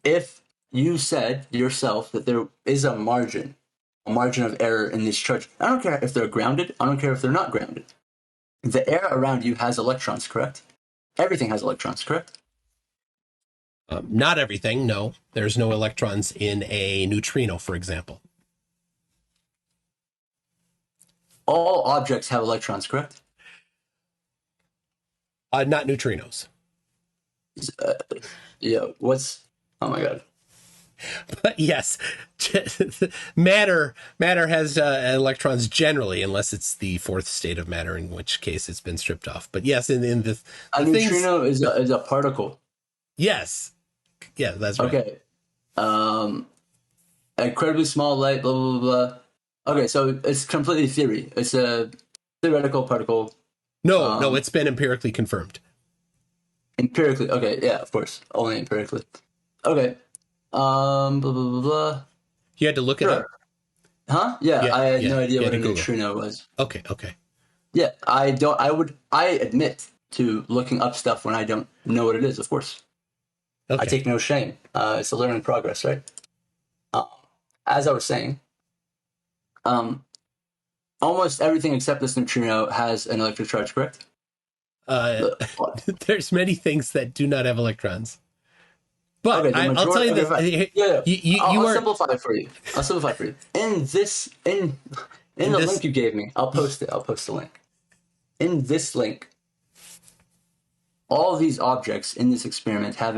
if you said yourself that there is a margin of error in this charge, I don't care if they're grounded. I don't care if they're not grounded. The air around you has electrons, correct? Everything has electrons, correct? Not everything, no. There's no electrons in a neutrino, for example. All objects have electrons, correct? Not neutrinos. Oh my God. But yes, matter has electrons generally, unless it's the fourth state of matter, in which case it's been stripped off. But yes, in the a neutrino is a particle. Yes. Yeah, that's right. Okay. Incredibly small light, blah, blah, blah, blah. Okay, so it's completely theory. It's a theoretical particle. No, it's been empirically confirmed. Empirically, okay, yeah, of course. Only empirically. Okay. Blah, blah, blah, blah. You had to look it up? Huh? Yeah, I had no idea what a neutrino was. Okay. Yeah, I admit to looking up stuff when I don't know what it is, of course. Okay. I take no shame. It's a learning progress, right? As I was saying, almost everything except this neutrino has an electric charge, correct? There's many things that do not have electrons. But okay, I'll tell you this. I'll simplify it for you. In the link you gave me, I'll post it. I'll post the link. In this link, all these objects in this experiment have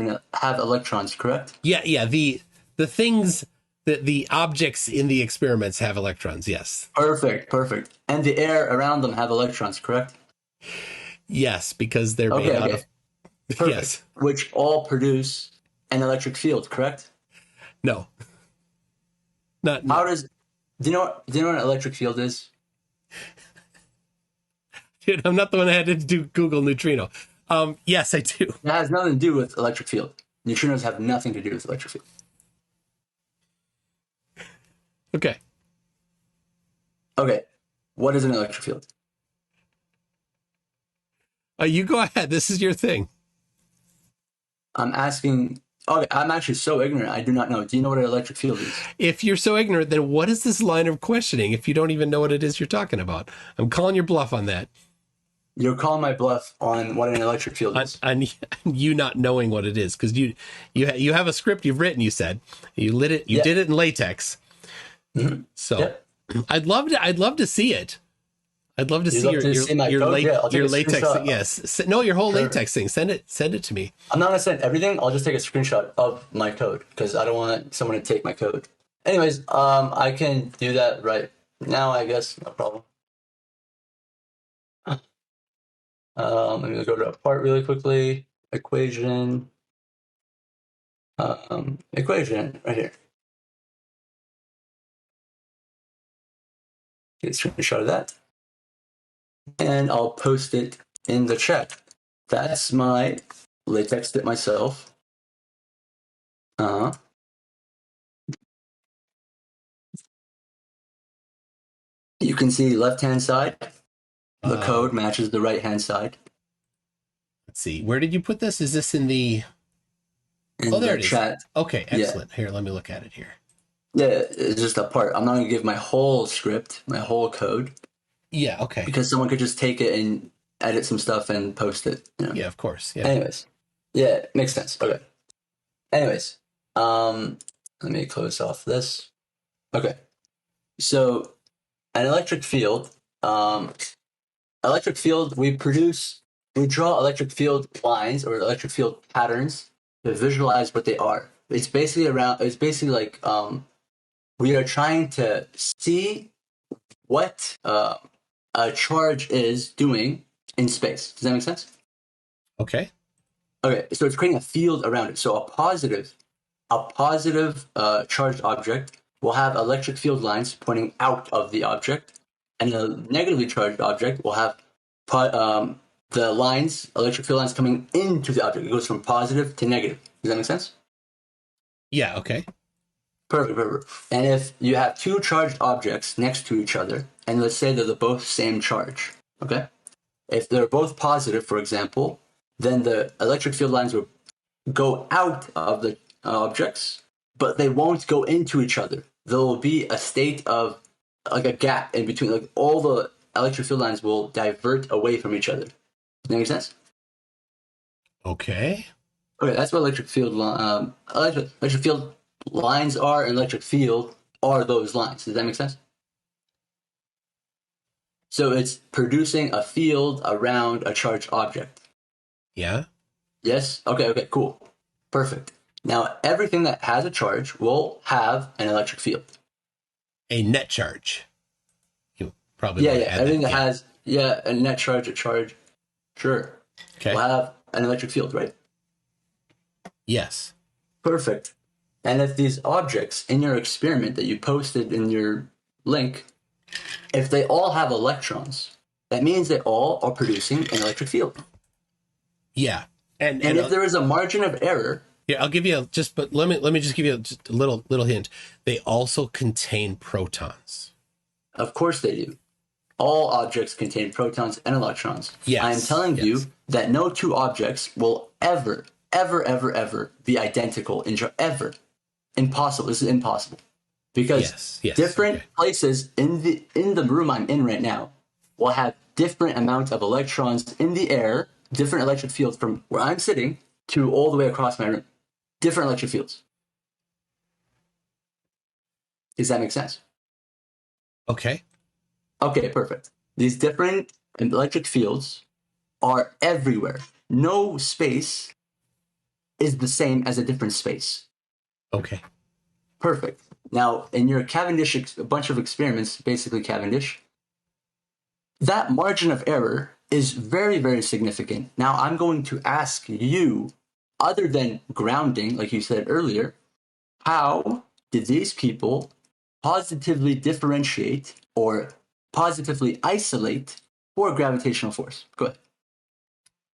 electrons, correct? Yeah. The things that the objects in the experiments have electrons. Yes. Perfect. And the air around them have electrons, correct? Yes, because they're made out of. Perfect. Yes. Which all produce an electric field, correct? No. Not. Do you know what an electric field is? Dude, I'm not the one that had to do Google neutrino. Yes, I do. It has nothing to do with electric field. Neutrinos have nothing to do with electric field. Okay. What is an electric field? You go ahead. This is your thing. I'm asking. Okay, I'm actually so ignorant. I do not know. Do you know what an electric field is? If you're so ignorant, then what is this line of questioning if you don't even know what it is you're talking about? I'm calling your bluff on that. You're calling my bluff on what an electric field is. On you not knowing what it is, because you have a script you've written. You said you lit it. You did it in LaTeX. Mm-hmm. So I'd love to see it. I'd love to see your LaTex thing. Yes, no, your whole LaTeX thing. Send it to me. I'm not gonna send everything. I'll just take a screenshot of my code because I don't want someone to take my code. Anyways, I can do that right now. I guess no problem. Let me go to a part really quickly. Equation right here. Get a screenshot of that. And I'll post it in the chat. That's my LaTeX it myself. You can see left-hand side. The code matches the right-hand side. Let's see. Where did you put this? Is this in the... In there the it is. chat. Okay, excellent. Here, let me look at it here. Yeah, it's just a part. I'm not going to give my whole script, my whole code. Yeah, okay. Because someone could just take it and edit some stuff and post it. You know? Yeah, of course. Yeah. Anyways. Yeah, makes sense. Okay. Anyways. Let me close off this. Okay. So, an electric field, we draw electric field lines or electric field patterns to visualize what they are. It's basically like we are trying to see what a charge is doing in space. Does that make sense? Okay. Okay, so it's creating a field around it. So a positive charged object will have electric field lines pointing out of the object, and a negatively charged object will have the electric field lines coming into the object. It goes from positive to negative. Does that make sense? Yeah, okay. Perfect. And if you have two charged objects next to each other, and let's say they're both same charge, okay? If they're both positive, for example, then the electric field lines will go out of the objects, but they won't go into each other. There will be a state of like a gap in between. Like all the electric field lines will divert away from each other. Does that make sense? Okay. Okay, that's what electric field lines are, and electric field are those lines. Does that make sense? So it's producing a field around a charged object. Yeah. Yes? Okay, cool. Perfect. Now, everything that has a charge will have an electric field. A net charge. You probably Yeah. Everything that has a net charge, a charge, sure. Okay. Will have an electric field, right? Yes. Perfect. And if these objects in your experiment that you posted in your link, if they all have electrons, that means they all are producing an electric field. Yeah. And if there is a margin of error... Yeah, I'll give you but let me just give you just a little hint. They also contain protons. Of course they do. All objects contain protons and electrons. Yes. I am telling you that no two objects will ever be identical. Ever. Impossible. This is impossible. Because different places in the room I'm in right now will have different amounts of electrons in the air, different electric fields from where I'm sitting to all the way across my room. Different electric fields. Does that make sense? Okay. Okay, perfect. These different electric fields are everywhere. No space is the same as a different space. Okay. Perfect. Now, in your Cavendish, a bunch of experiments, basically Cavendish, that margin of error is very, very significant. Now, I'm going to ask you, other than grounding, like you said earlier, how did these people positively differentiate or positively isolate for gravitational force? Go ahead.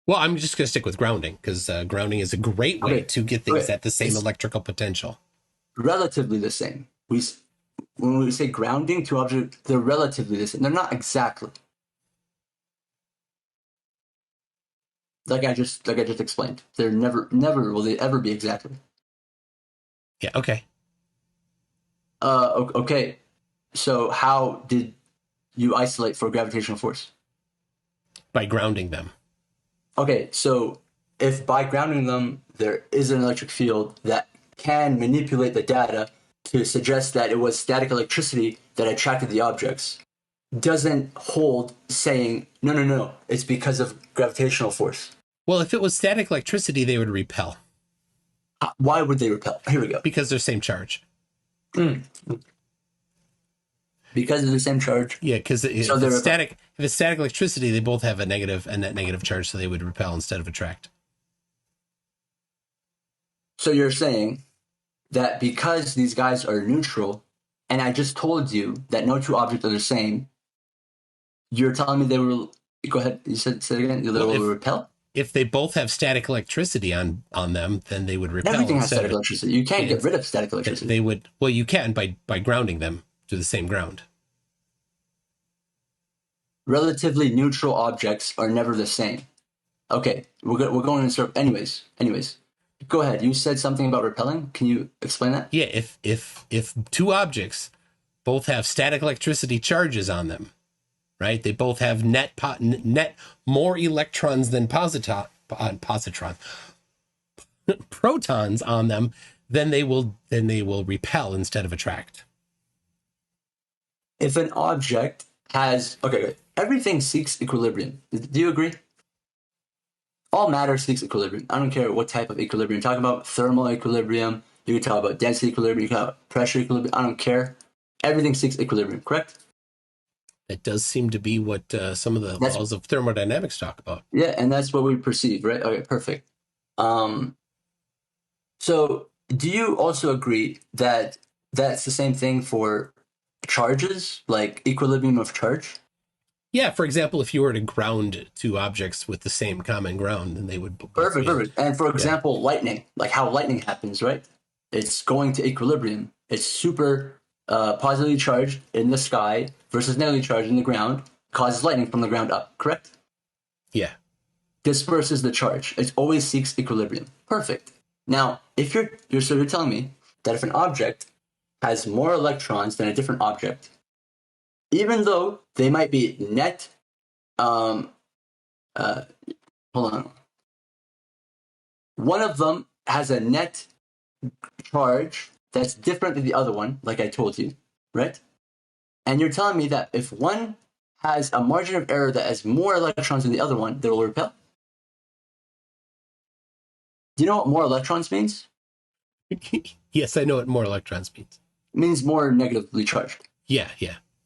Well, I'm just going to stick with grounding because grounding is a great way to get things at the same electrical potential. Relatively the same. When we say grounding to objects, they're relatively the same. They're not exactly. Like I just explained. They're never will they ever be exactly. Yeah, okay. Okay. So how did you isolate for gravitational force? By grounding them. Okay, so if by grounding them there is an electric field that can manipulate the data to suggest that it was static electricity that attracted the objects, doesn't hold saying, no, it's because of gravitational force. Well, if it was static electricity, they would repel. Why would they repel? Here we go. Because they're same charge. Because of the same charge? Yeah, because if it's static electricity, they both have a net negative charge, so they would repel instead of attract. So you're saying that because these guys are neutral, and I just told you that no two objects are the same, you're telling me they will... Go ahead. You said it again. They will repel? If they both have static electricity on them, then they would repel. Everything has static electricity. You can't get rid of static electricity. They would... Well, you can by grounding them to the same ground. relatively neutral objects are never the same. Okay, we're going in circle. Anyways, go ahead. You said something about repelling. Can you explain that? Yeah, if two objects both have static electricity charges on them, right? They both have net more electrons than protons on them, then they will repel instead of attract. If an object has everything seeks equilibrium. Do you agree? All matter seeks equilibrium. I don't care what type of equilibrium you're talking about. Thermal equilibrium. You can talk about density equilibrium. You can talk about pressure equilibrium. I don't care. Everything seeks equilibrium, correct? That does seem to be what some of the laws of thermodynamics talk about. Yeah, and that's what we perceive, right? Okay, perfect. So do you also agree that that's the same thing for charges, like equilibrium of charge? Yeah, for example, if you were to ground two objects with the same common ground, then they would... Perfect. And for example, lightning, like how lightning happens, right? It's going to equilibrium. It's super positively charged in the sky versus negatively charged in the ground, causes lightning from the ground up, correct? Yeah. Disperses the charge. It always seeks equilibrium. Perfect. Now, if you're telling me that if an object has more electrons than a different object, even though they might be net, hold on. One of them has a net charge that's different than the other one, like I told you, right? And you're telling me that if one has a margin of error that has more electrons than the other one, they will repel? Do you know what more electrons means? Yes, I know what more electrons means. It means more negatively charged. Yeah.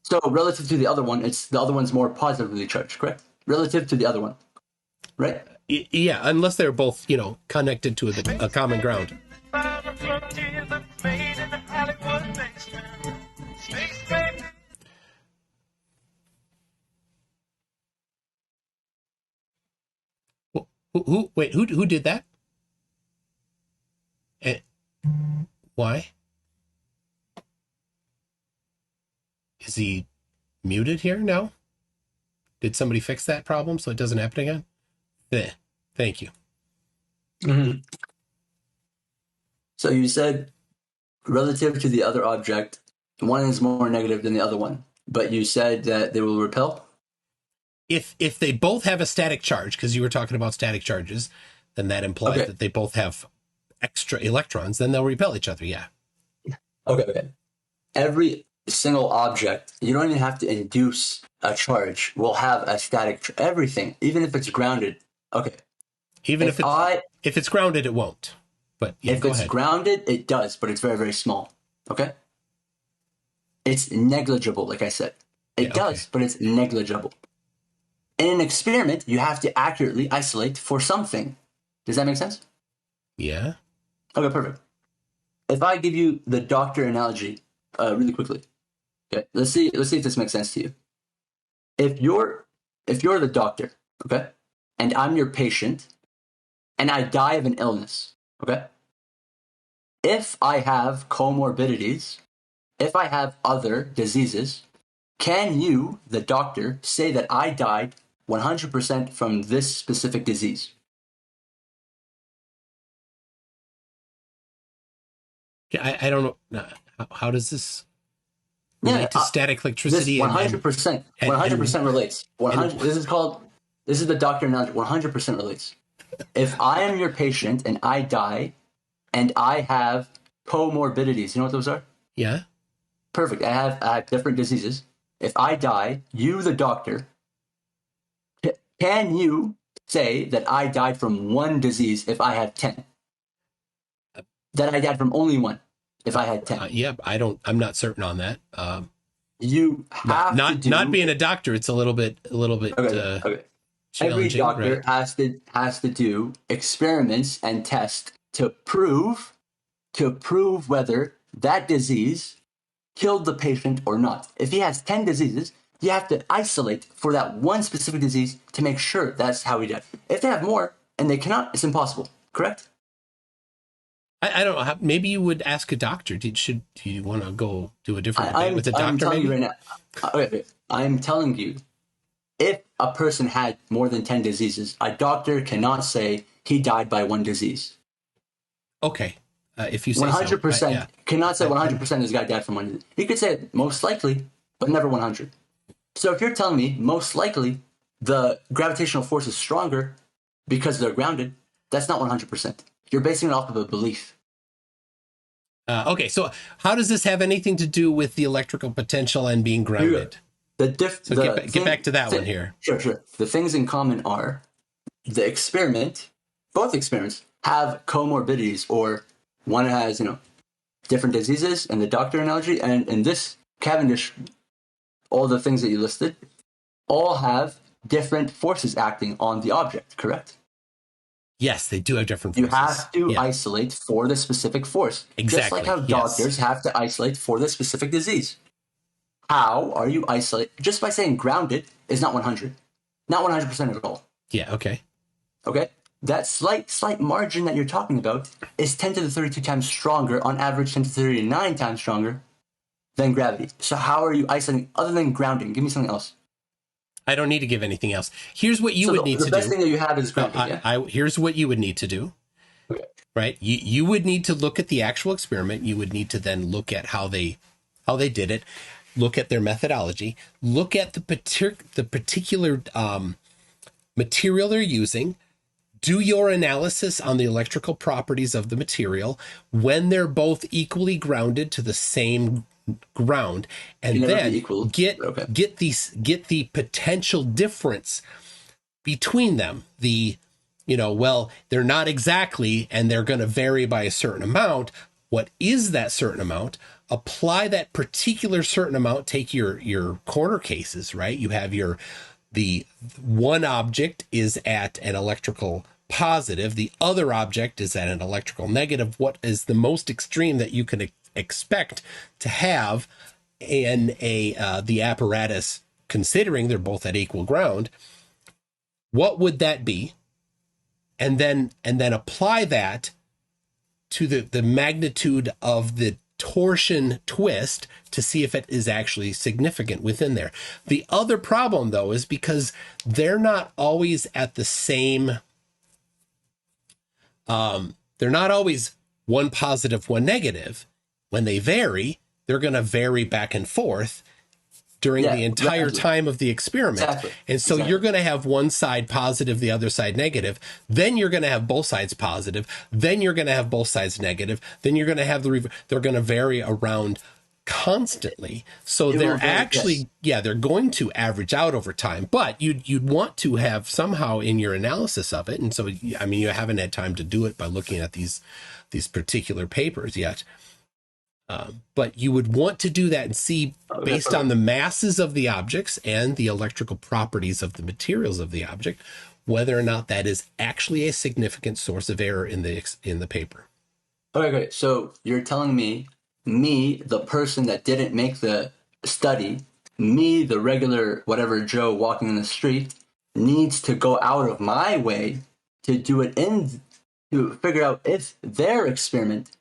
So relative to the other one, the other one's more positively charged, correct? Relative to the other one, right? Yeah, unless they're both, connected to a common ground. Who did that? Why? Is he muted here now? Did somebody fix that problem so it doesn't happen again? Thank you. Mm-hmm. So you said relative to the other object, one is more negative than the other one, but you said that they will repel? If they both have a static charge, because you were talking about static charges, then that implies that they both have extra electrons, then they'll repel each other, yeah. Okay. Every single object, you don't even have to induce a charge, will have a static everything, even if it's grounded. Okay. Even if it's grounded, it won't. But yeah, if it's grounded, it does, but it's very, very small. Okay? It's negligible, like I said. It does, but it's negligible. In an experiment, you have to accurately isolate for something. Does that make sense? Yeah. Okay, perfect. If I give you the doctor analogy really quickly, okay, let's see if this makes sense to you. If you're the doctor, okay, and I'm your patient, and I die of an illness, okay, if I have comorbidities, if I have other diseases, can you, the doctor, say that I died 100% from this specific disease? Yeah, I don't know. How does this relate to static electricity? 100%. 100% relates. 100. This is the doctor analogy. 100% relates. If I am your patient and I die, and I have comorbidities, you know what those are? Yeah. Perfect. I have different diseases. If I die, you, the doctor, can you say that I died from one disease if I had 10? That I died from only one if I had 10? Yeah, I'm not certain on that. You have not being a doctor, it's a little bit. Okay. Every doctor has to do experiments and tests to prove whether that disease killed the patient or not. If he has 10 diseases, you have to isolate for that one specific disease to make sure that's how he died. If they have more and they cannot, it's impossible. Correct? I don't know. Maybe you would ask a doctor. Do you want to go do a different debate with a doctor? I'm telling you right now. Okay, I'm telling you, if a person had more than 10 diseases, a doctor cannot say he died by one disease. Okay. If you say 100% so. Yeah. cannot say 100% this guy died from one disease. He could say most likely, but never 100. So if you're telling me most likely the gravitational force is stronger because they're grounded, that's not 100%. You're basing it off of a belief. Okay, so how does this have anything to do with the electrical potential and being grounded? Get back to that one here. Sure. The things in common are the experiment, both experiments have comorbidities, or one has, different diseases in the doctor analogy, and in this Cavendish, all the things that you listed all have different forces acting on the object, correct? Yes, they do have different forces. You have to isolate for the specific force. Exactly. Just like how doctors have to isolate for the specific disease. How are you isolate? Just by saying grounded is not 100. Not 100% at all. Yeah, okay. Okay? That slight margin that you're talking about is 10 to the 32 times stronger, on average 10 to the 39 times stronger than gravity. So how are you isolating other than grounding? Give me something else. I don't need to give anything else. Here's what you would need to do. The best thing that you have is grounding. Here's what you would need to do. Okay. Right? You would need to look at the actual experiment. You would need to then look at how they did it, look at their methodology, look at the particular material they're using, do your analysis on the electrical properties of the material when they're both equally grounded to the same ground, and then get the potential difference between them. They're not exactly, and they're going to vary by a certain amount. What is that certain amount? Apply that particular certain amount. Take your corner cases, right? You have the one object is at an electrical positive, the other object is at an electrical negative. What is the most extreme that you can expect to have in the apparatus, considering they're both at equal ground? What would that be? And then apply that to the magnitude of the torsion twist to see if it is actually significant within there. The other problem, though, is because they're not always at the same. They're not always one positive, one negative. When they vary, they're going to vary back and forth during the entire time of the experiment. Exactly. And so you're going to have one side positive, the other side negative. Then you're going to have both sides positive. Then you're going to have both sides negative. Then you're going to have they're going to vary around constantly. So they're they're going to average out over time, but you'd want to have somehow in your analysis of it. And so, I mean, you haven't had time to do it by looking at these particular papers yet. But you would want to do that and see, based on the masses of the objects and the electrical properties of the materials of the object, whether or not that is actually a significant source of error in the paper. Okay. So you're telling me, the person that didn't make the study, the regular whatever Joe walking in the street, needs to go out of my way to do it to figure out if their experiment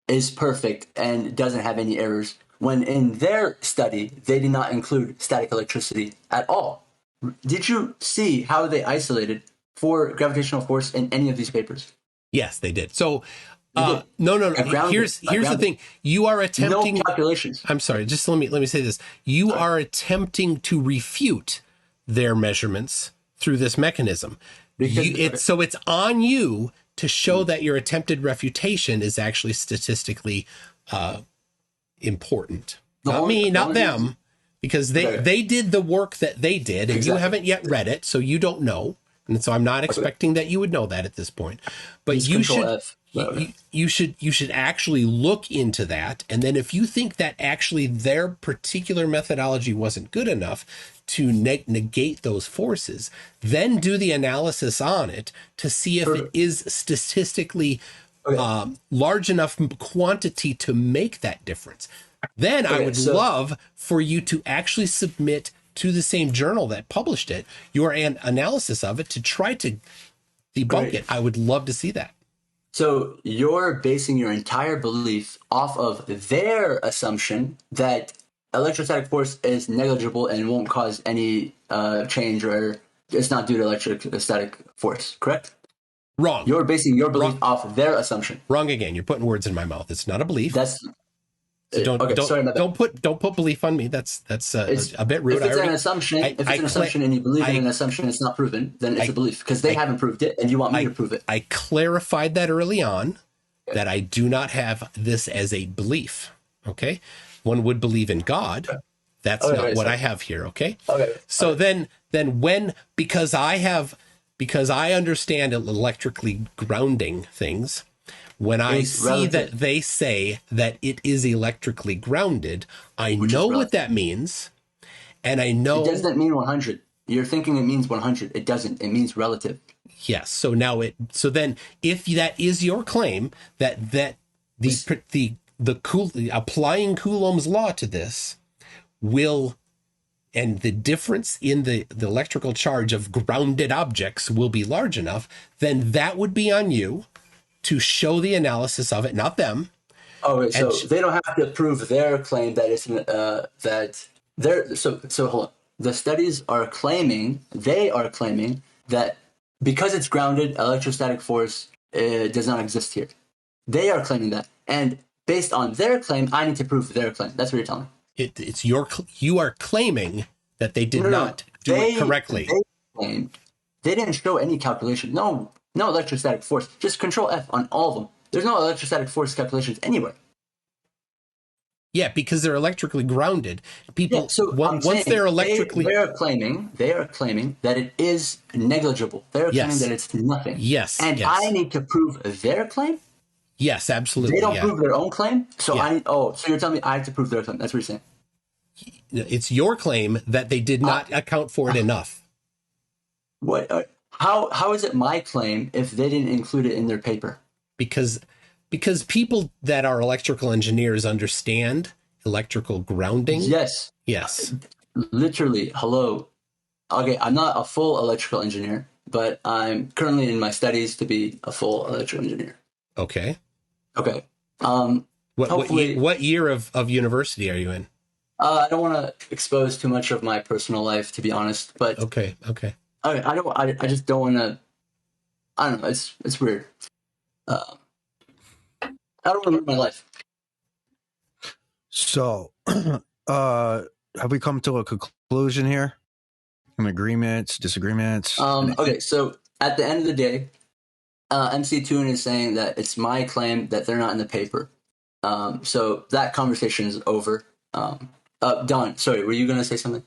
is perfect and doesn't have any errors, when in their study, they did not include static electricity at all. Did you see how they isolated for gravitational force in any of these papers? Yes, they did. So, no. Here's the thing. You are attempting no calculations. I'm sorry. Just let me say this. You are attempting to refute their measurements through this mechanism. So it's on you to show that your attempted refutation is actually statistically important. Not me, not them, because they did the work that they did, and you haven't yet read it, so you don't know. And so I'm not expecting that you would know that at this point. But you should actually look into that. And then if you think that actually their particular methodology wasn't good enough to negate those forces, then do the analysis on it to see if it is statistically large enough quantity to make that difference. Then I would love for you to actually submit to the same journal that published it your analysis of it to try to debunk it. I would love to see that. So you're basing your entire belief off of their assumption that electrostatic force is negligible and won't cause any change or it's not due to electrostatic force, correct? Wrong. You're basing your belief off their assumption. Wrong again. You're putting words in my mouth. It's not a belief. That's so don't put belief on me. That's a bit rude. If it's an assumption, and you believe in an assumption, it's not proven. Then it's a belief because they haven't proved it, and you want me to prove it. I clarified that early on that I do not have this as a belief. Okay, one would believe in God. That's not what I have here. Okay. Okay. So then because I understand electrically grounding things. When I see that they say that it is electrically grounded, I know what that means. And I know... It doesn't mean 100. You're thinking it means 100. It doesn't. It means relative. Yes. So then if that is your claim that applying Coulomb's law to this will... and the difference in the electrical charge of grounded objects will be large enough, then that would be on you to show the analysis of it, not them. Oh, wait, so they don't have to prove their claim that it's that they're so hold on. The studies are claiming that because it's grounded, electrostatic force does not exist here. They are claiming that, and based on their claim, I need to prove their claim. That's what you're telling me. You are claiming that they did not do it correctly. They didn't show any calculation. No electrostatic force. Just Control F on all of them. There's no electrostatic force calculations anywhere. Yeah, because they're electrically grounded. People, once they're electrically, they are claiming that it is negligible. They're claiming that it's nothing. Yes, and I need to prove their claim. Yes, absolutely. They don't prove their own claim, so so you're telling me I have to prove their claim? That's what you're saying. It's your claim that they did not account for it enough. What? How is it my claim if they didn't include it in their paper? Because people that are electrical engineers understand electrical grounding. Yes. Literally. Hello. Okay, I'm not a full electrical engineer, but I'm currently in my studies to be a full electrical engineer. Okay. What year of university are you in? I don't want to expose too much of my personal life, to be honest. But okay. I just don't want to. I don't know. It's weird. I don't want to ruin my life. So, have we come to a conclusion here? Agreements, disagreements? Okay, so at the end of the day, MC Toon is saying that it's my claim that they're not in the paper. So that conversation is over. Don, sorry, were you going to say something?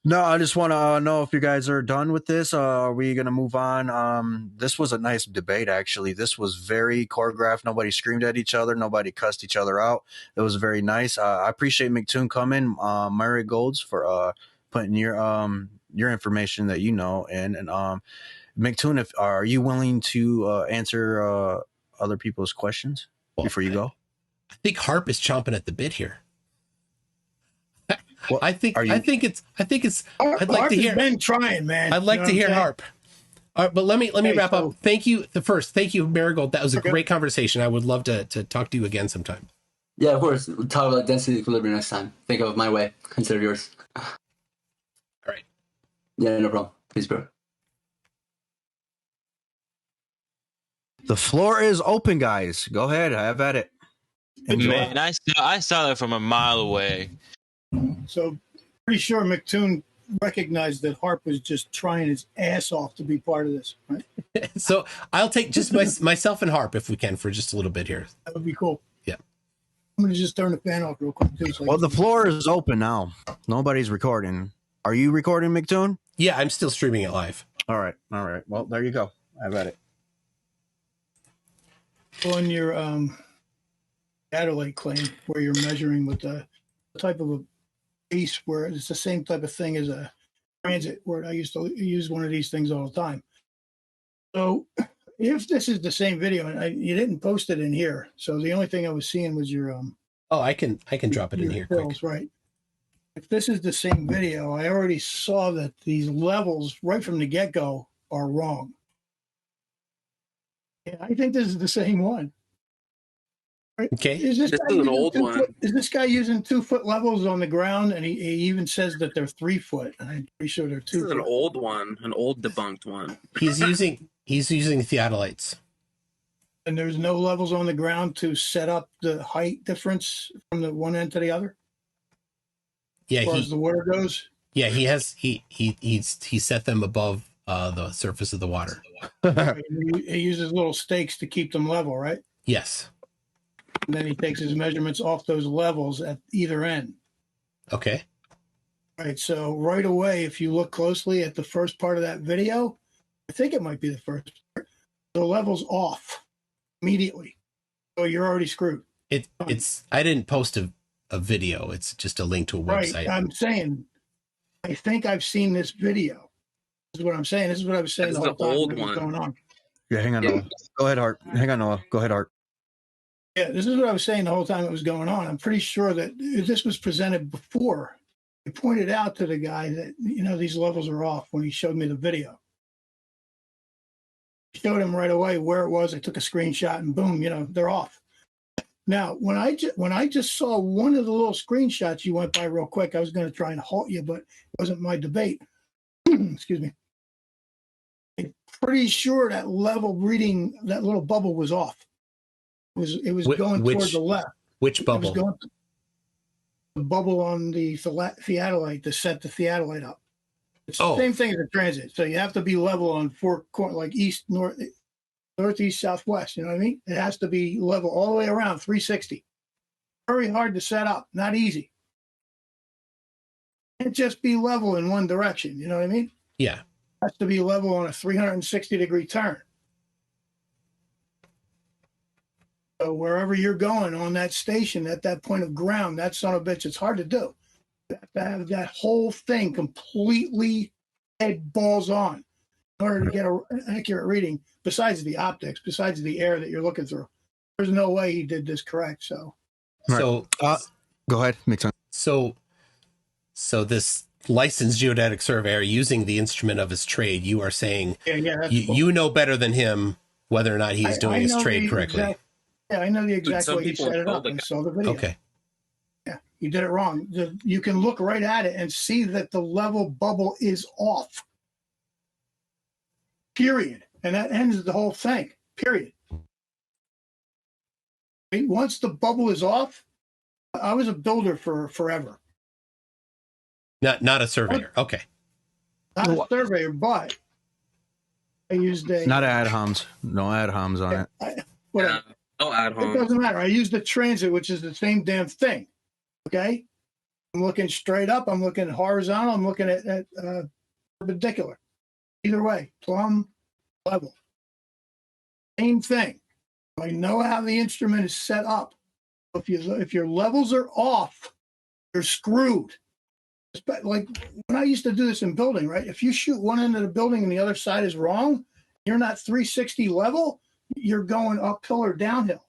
No, I just want to know if you guys are done with this. Are we going to move on? This was a nice debate, actually. This was very choreographed. Nobody screamed at each other. Nobody cussed each other out. It was very nice. I appreciate McToon coming, Murray Golds, for putting your information that you know in. And McToon, are you willing to answer other people's questions before you go? I think Harp is chomping at the bit here. Well, I think it's. I'd like to hear. Been trying, man. I'd like to hear Harp. All right, but let me wrap up. Thank you. Thank you, Marigold. That was a great conversation. I would love to talk to you again sometime. Yeah, of course. We'll talk about density equilibrium next time. Think of my way. Consider yours. All right. Yeah, no problem. Peace, bro. The floor is open, guys. Go ahead. Have at it. Enjoy. Man, I saw that from a mile away. So pretty sure McToon recognized that Harp was just trying his ass off to be part of this, right? So I'll take just myself and Harp if we can for just a little bit here. That would be cool. Yeah. I'm going to just turn the fan off real quick, too. Well, the floor is open now. Nobody's recording. Are you recording, McToon? Yeah, I'm still streaming it live. All right. Well, there you go. Have at it. On your Adelaide claim, where you're measuring with a type of a base where it's the same type of thing as a transit, where I used to use one of these things all the time. So if this is the same video, and you didn't post it in here, so the only thing I was seeing was your I can drop it in here. Bills, right? If this is the same video, I already saw that these levels right from the get-go are wrong. Yeah, I think this is the same one. Okay. Is this an old one? Is this guy using 2 foot levels on the ground? And he even says that they're 3 foot. I'm pretty sure they're 2 foot. This is an old one, an old debunked one. He's using theodolites. And there's no levels on the ground to set up the height difference from the one end to the other? Yeah, as far as the water goes? Yeah, he set them above the surface of the water. He uses little stakes to keep them level, right? Yes. And then he takes his measurements off those levels at either end. Okay. Right. So right away, if you look closely at the first part of that video, I think it might be the first part, the level's off immediately. So you're already screwed. It's I didn't post a video. It's just a link to a website. Right. I'm saying, I think I've seen this video. This is what I'm saying. This is what I was saying the whole time old what was going on. Yeah, hang on, Noah. Go ahead, Art. Hang on, Noah. Go ahead, Art. Yeah, this is what I was saying the whole time it was going on. I'm pretty sure that this was presented before. I pointed out to the guy that, these levels are off when he showed me the video. I showed him right away where it was. I took a screenshot and boom, they're off. Now, when I just saw one of the little screenshots you went by real quick, I was going to try and halt you, but it wasn't my debate. Excuse me. I'm pretty sure that level reading, that little bubble was off. It was going toward the left. Which bubble? It was going the bubble on the theodolite to set the theodolite up. It's the same thing as a transit. So you have to be level on 4 corners, like east, north, northeast, southwest. You know what I mean? It has to be level all the way around 360. Very hard to set up. Not easy. Can't just be level in one direction. You know what I mean? Yeah. It has to be level on a 360-degree turn. So wherever you're going on that station at that point of ground, that son of a bitch, it's hard to do. You have to have that whole thing completely head balls on in order to get an accurate reading, besides the optics, besides the air that you're looking through. There's no way he did this correct. So go ahead. Makes sense. So this licensed geodetic surveyor using the instrument of his trade, you are saying you know better than him whether or not he's doing his trade correctly. I know the exact way he set it up. I saw the video. Okay. Yeah, you did it wrong. You can look right at it and see that the level bubble is off. Period. And that ends the whole thing. Period. Once the bubble is off, I was a builder for forever. Not a surveyor. Okay. Not a surveyor, but I used not ad homs. No ad homs on it. Whatever. No ad homs. It doesn't matter. I used the transit, which is the same damn thing. Okay? I'm looking straight up. I'm looking horizontal. I'm looking at perpendicular. Either way, plumb, level. Same thing. I know how the instrument is set up. If your levels are off, you're screwed. Like when I used to do this in building, right? If you shoot one end of the building and the other side is wrong, you're not 360 level, you're going uphill or downhill.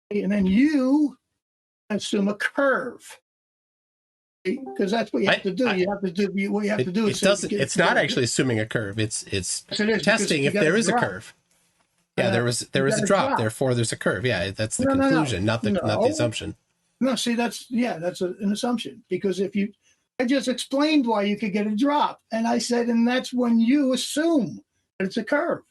And then you assume a curve. Because that's what you have to do. You have to do what you have to do. It's not actually assuming a curve. It's testing if there is a curve. Yeah, there was a drop. Therefore, there's a curve. Yeah, that's the conclusion, not the assumption. No, see, that's an assumption. Because I just explained why you could get a drop, and I said, and that's when you assume that it's a curve.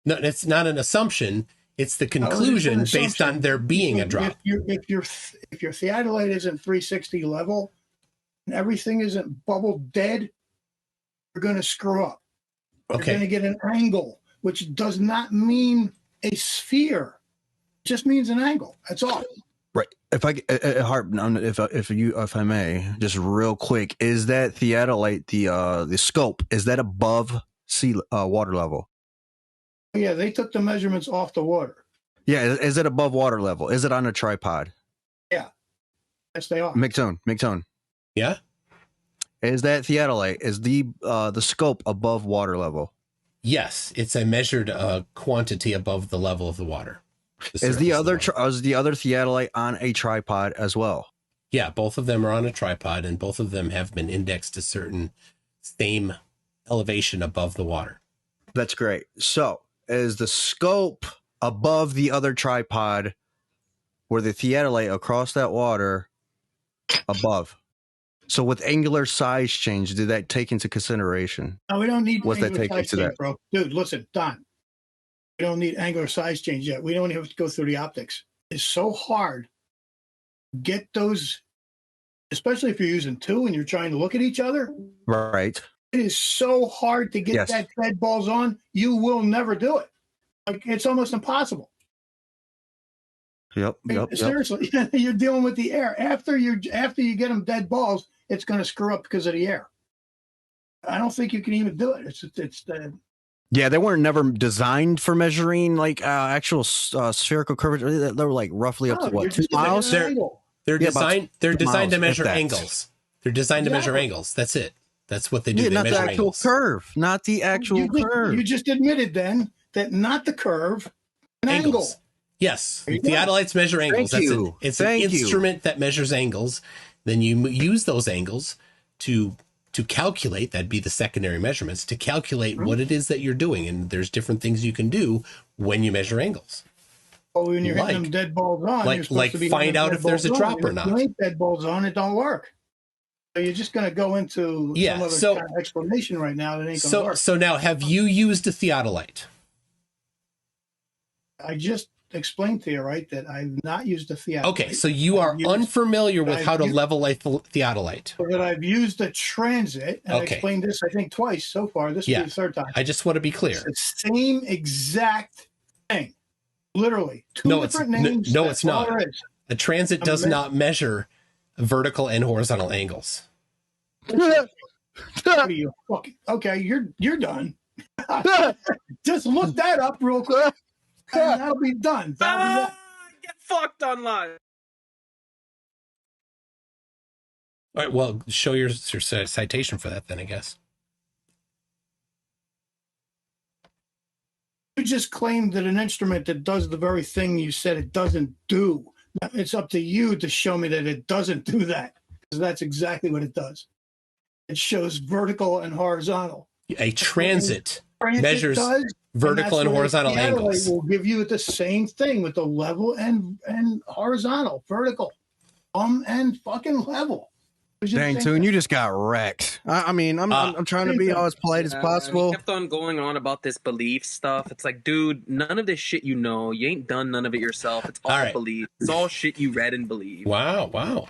No, it's not an assumption. It's the conclusion based on there being a drop. If your theodolite isn't 360 level and everything isn't bubble dead, you're going to screw up. Okay. You're going to get an angle, which does not mean a sphere. It just means an angle. That's all. Right. If I may, just real quick, is that theodolite the scope? Is that above sea water level? Yeah, they took the measurements off the water. Yeah, is it above water level? Is it on a tripod? Yeah. Yes, they are. McTone. Yeah. Is that theodolite? Is the scope above water level? Yes, it's a measured quantity above the level of the water. Is the other theodolite on a tripod as well? Yeah, both of them are on a tripod, and both of them have been indexed to certain same elevation above the water. That's great. So, is the scope above the other tripod were the theodolite across that water above? So with angular size change, did that take into consideration? No, we don't need Was that angular taken size to change, that? bro. Dude, listen, Don. We don't need angular size change yet. We don't even have to go through the optics. It's so hard. Get those, especially if you're using two and you're trying to look at each other. Right. It is so hard to get that dead balls on. You will never do it. Like, it's almost impossible. Yep. Seriously, you're dealing with the air. After you get them dead balls, it's going to screw up because of the air. I don't think you can even do it. It's Yeah, they weren't never designed for measuring like actual spherical curvature. They were like roughly up to what, 2 miles? They're designed to measure that. angles. They're designed to measure angles. That's it. That's what they do. Yeah, they not measure the actual angles. curve. Not the actual curve. You just admitted then that not the curve, an angle. Yes, theodolites measure angles. That's it. It's an instrument that measures angles. Then you use those angles to calculate. That'd be the secondary measurements to calculate what it is that you're doing. And there's different things you can do when you measure angles. Oh, when you're hitting them dead balls on, you're supposed to be find out if there's a drop or not. If you ain't dead balls on, it don't work. So you're just going to go into some other kind of explanation right now that ain't going to work. So now, have you used a theodolite? I just explained to you, right, that I've not used a theodolite. Okay, so you are unfamiliar with how to level a theodolite. So that I've used a transit, and I explained this, I think, twice so far. This will be the third time. I just want to be clear. It's the same exact thing. Literally. Two different names. No, it's not. A transit does not measure vertical and horizontal angles. Okay, you're done. Just look that up real quick. And that'll be done. Get fucked online. All right, well, show your citation for that then, I guess. You just claimed that an instrument that does the very thing you said it doesn't do. Now, it's up to you to show me that it doesn't do that, because that's exactly what it does. It shows vertical and horizontal. A transit measures vertical and horizontal angles. Will give you the same thing with the level and horizontal, vertical, and fucking level. Dang, Toon, you just got wrecked. I mean, I'm trying to be as polite as possible. He kept on going on about this belief stuff. It's like, dude, none of this shit you know. You ain't done none of it yourself. It's all belief. It's all shit you read and believe. Wow.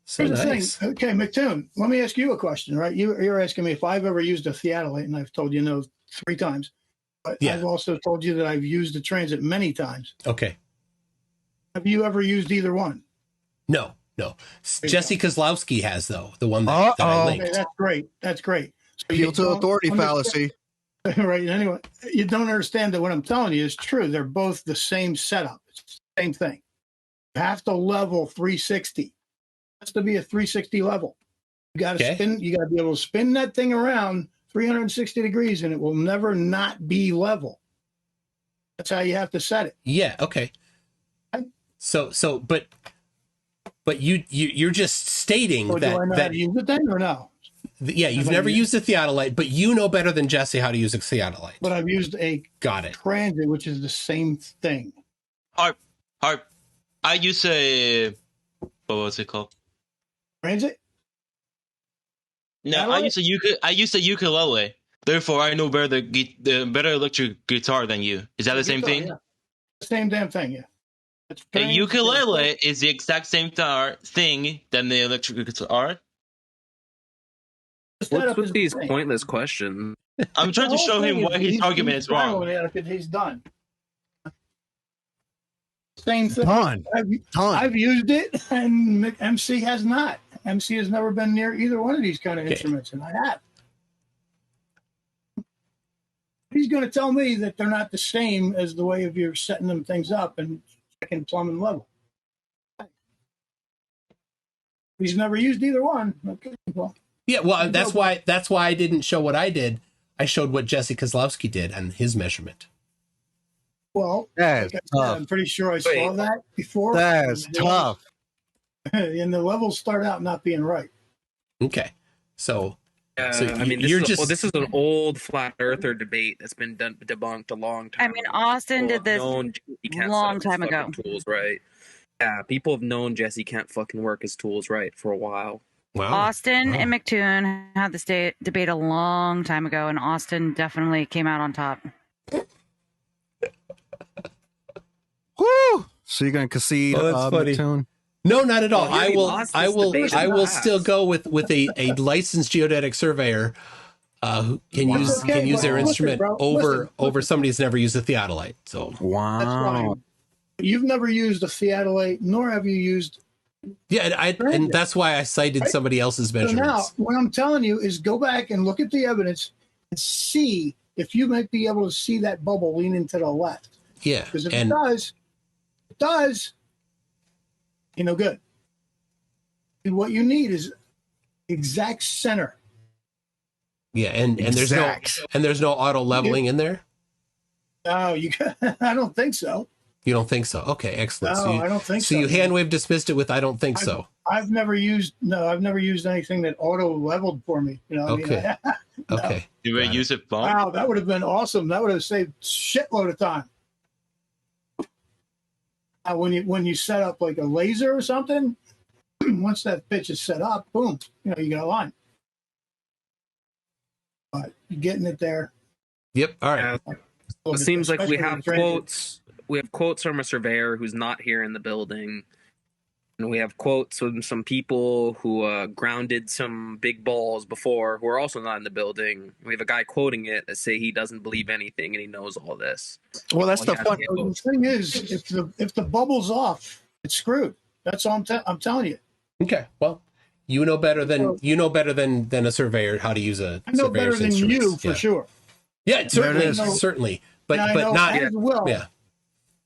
So Here's nice. the thing. Okay, McToon, let me ask you a question, right? You're asking me if I've ever used a theodolite, and I've told you no 3 times. But I've also told you that I've used the transit many times. Okay. Have you ever used either one? No. Jesse Kozlowski has, though, the one that I linked. Okay, that's great. So appeal to authority fallacy. Right. Anyway, you don't understand that what I'm telling you is true. They're both the same setup. It's the same thing. You have to level 360. It has to be a 360 level. You got to spin. You got to be able to spin that thing around 360 degrees, and it will never not be level. That's how you have to set it. Yeah. Okay. But you're just stating that. Do I know how to use it then, or no? Yeah, you've never used a theodolite, but you know better than Jesse how to use a theodolite. But I've used a transit, which is the same thing. I use a what was it called? Transit? No, I use a ukulele. Therefore, I know better the better electric guitar than you. Is that the same thing? Yeah. The same damn thing, yeah. A ukulele is the exact same thing than the electric guitar. What's with these pointless questions? I'm trying to show him why his argument is wrong. He's done. Same thing. I've used it, and MC has not. MC has never been near either one of these kind of instruments, and I have. He's going to tell me that they're not the same as the way of you're setting them things up and checking plumbing level. He's never used either one. Okay, well. Yeah, well, that's why I didn't show what I did. I showed what Jesse Kozlowski did on his measurement. Well, I'm pretty sure I saw that before. That's tough. And the levels start out not being right. Okay, so I mean, this is an old flat earther debate that's been debunked a long time. I mean, Austin did this long time ago. Tools, right? Yeah, people have known Jesse can't fucking work his tools right for a while. Wow. Austin and McToon had this debate a long time ago, and Austin definitely came out on top. Woo! So you're gonna concede, funny. McToon? No, not at all. Well, I will still go with a licensed geodetic surveyor who can use their instrument over somebody who's never used a theodolite. So wow, that's fine. You've never used a theodolite, nor have you used. Yeah, and that's why I cited somebody else's measurements. So now, what I'm telling you is go back and look at the evidence and see if you might be able to see that bubble leaning to the left. Yeah, because if it does, good. And what you need is exact center. Yeah, and there's no auto leveling in there. No, I don't think so. You don't think so? Okay, excellent. No, I don't think so. So you hand wave dismissed it with I don't think so. I've never used anything that auto leveled for me. Okay. No. Okay. You would use it bump? Wow, that would have been awesome. That would have saved shitload of time. When you set up like a laser or something, once that pitch is set up, boom, you got a line. But getting it there. Yep. All right. It seems like we have quotes. We have quotes from a surveyor who's not here in the building, and we have quotes from some people who grounded some big balls before, who are also not in the building. We have a guy quoting it that say he doesn't believe anything and he knows all this. Well, that's the fun. The thing is, if the bubble's off, it's screwed. That's all I'm telling you. Okay. Well, you know better than a surveyor how to use a. I know better than you for sure. Yeah, certainly, but not as well. Yeah.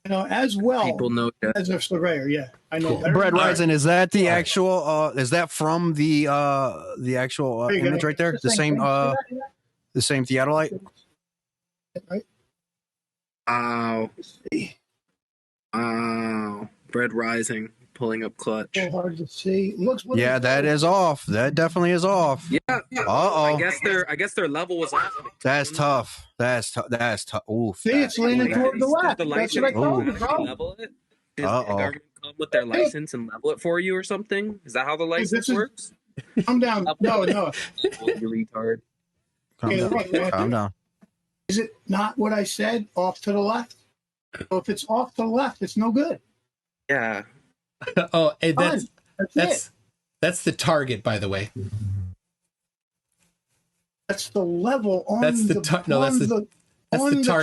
As well. People know that. As a surveyor, yeah, I know. Cool. Bread Rising, is that the actual? Is that from the actual image right there? The same theodolite. Right. Bread Rising pulling up clutch. So hard to see. Yeah, that is off. That definitely is off. Yeah. Uh-oh. I guess their level was off. That's tough. That's tough. Oof. See, it's leaning toward the left. The That's what I told you, bro. Level it? Does the government come with their license and level it for you or something? Is that how the license works? Calm down. No. You retard. Calm down. Is it not what I said? Off to the left. So if it's off to the left, it's no good. Yeah. Oh, hey, that's the target, by the way. That's the level on the target.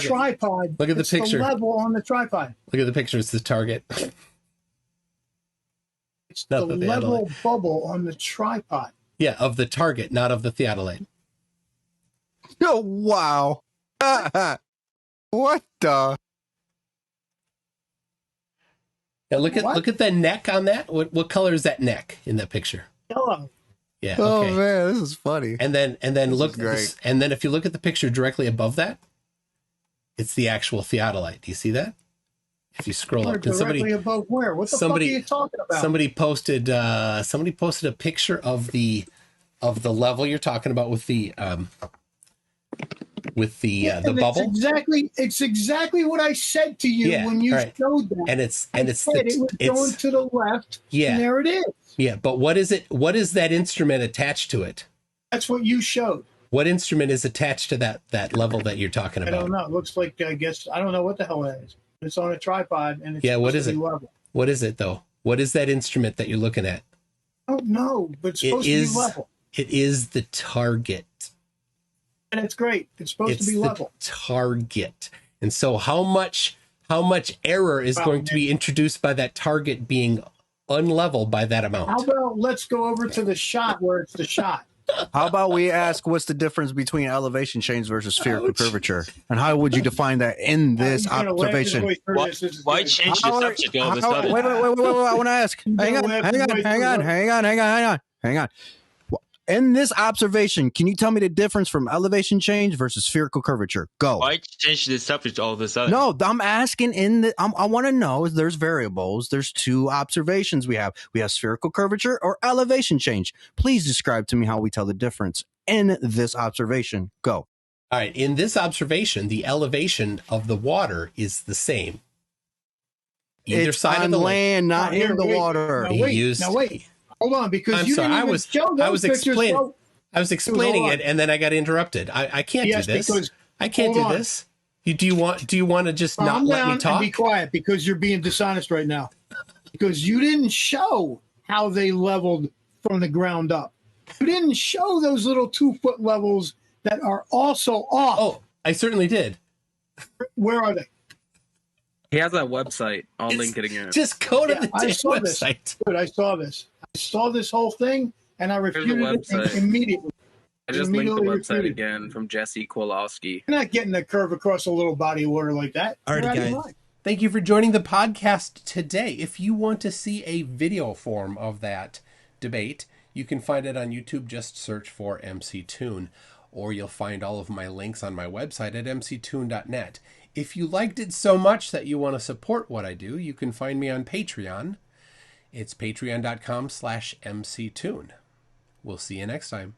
Tripod. Look at the picture. The level on the tripod. Look at the picture. It's the target. It's the level bubble on the tripod. Yeah, of the target, not of the theodolite. Oh, wow. What the? Yeah, look at the neck on that. What color is that neck in that picture? Yellow. Yeah. Oh okay. man, this is funny. And then look, great. And then if you look at the picture directly above that, it's the actual theodolite. Do you see that? If you scroll up, directly above where? What the fuck are you talking about? Somebody posted a picture of the level you're talking about with the bubble. It's exactly what I said to you when you showed that. And it was going to the left. Yeah. And there it is. Yeah, but what is it? What is that instrument attached to it? That's what you showed. What instrument is attached to that level that you're talking about? I don't know. It looks like, I don't know what the hell it is. It's on a tripod and it's what is it? Level. What is it though? What is that instrument that you're looking at? I don't know, but it's supposed to be level. It is the target. And it's great. It's supposed to be level. Target. And so how much error is going to be introduced by that target being unlevel by that amount? How about let's go over to the shot where it's the shot? How about we ask what's the difference between elevation change versus spherical curvature? And how would you define that in this observation? Why change the subject all of a sudden? Wait, I want to ask. Hang on. In this observation, can you tell me the difference from elevation change versus spherical curvature? Go. Why change the subject all of a sudden? No, I'm asking I want to know, there's variables. There's two observations we have. We have spherical curvature or elevation change. Please describe to me how we tell the difference in this observation. Go. All right. In this observation, the elevation of the water is the same. Either It's side on of the land, lake. not in the water. Now wait. Hold on, because I'm you sorry. didn't even show those pictures. I was explaining it, and then I got interrupted. I can't do this. Because I can't do this. Do you want to just not let me talk? And be quiet, because you're being dishonest right now. Because you didn't show how they leveled from the ground up. You didn't show those little 2-foot levels that are also off. Oh, I certainly did. Where are they? He has that website. I'll link it again. Just go to the website. Dude, I saw this. I saw this whole thing, and I refuted it immediately. I just linked the website again from Jesse Kowalski. You're not getting a curve across a little body of water like that. All right, guys. Thank you for joining the podcast today. If you want to see a video form of that debate, you can find it on YouTube. Just search for MC Toon, or you'll find all of my links on my website at mctoon.net. If you liked it so much that you want to support what I do, you can find me on Patreon. It's patreon.com/mctoon. We'll see you next time.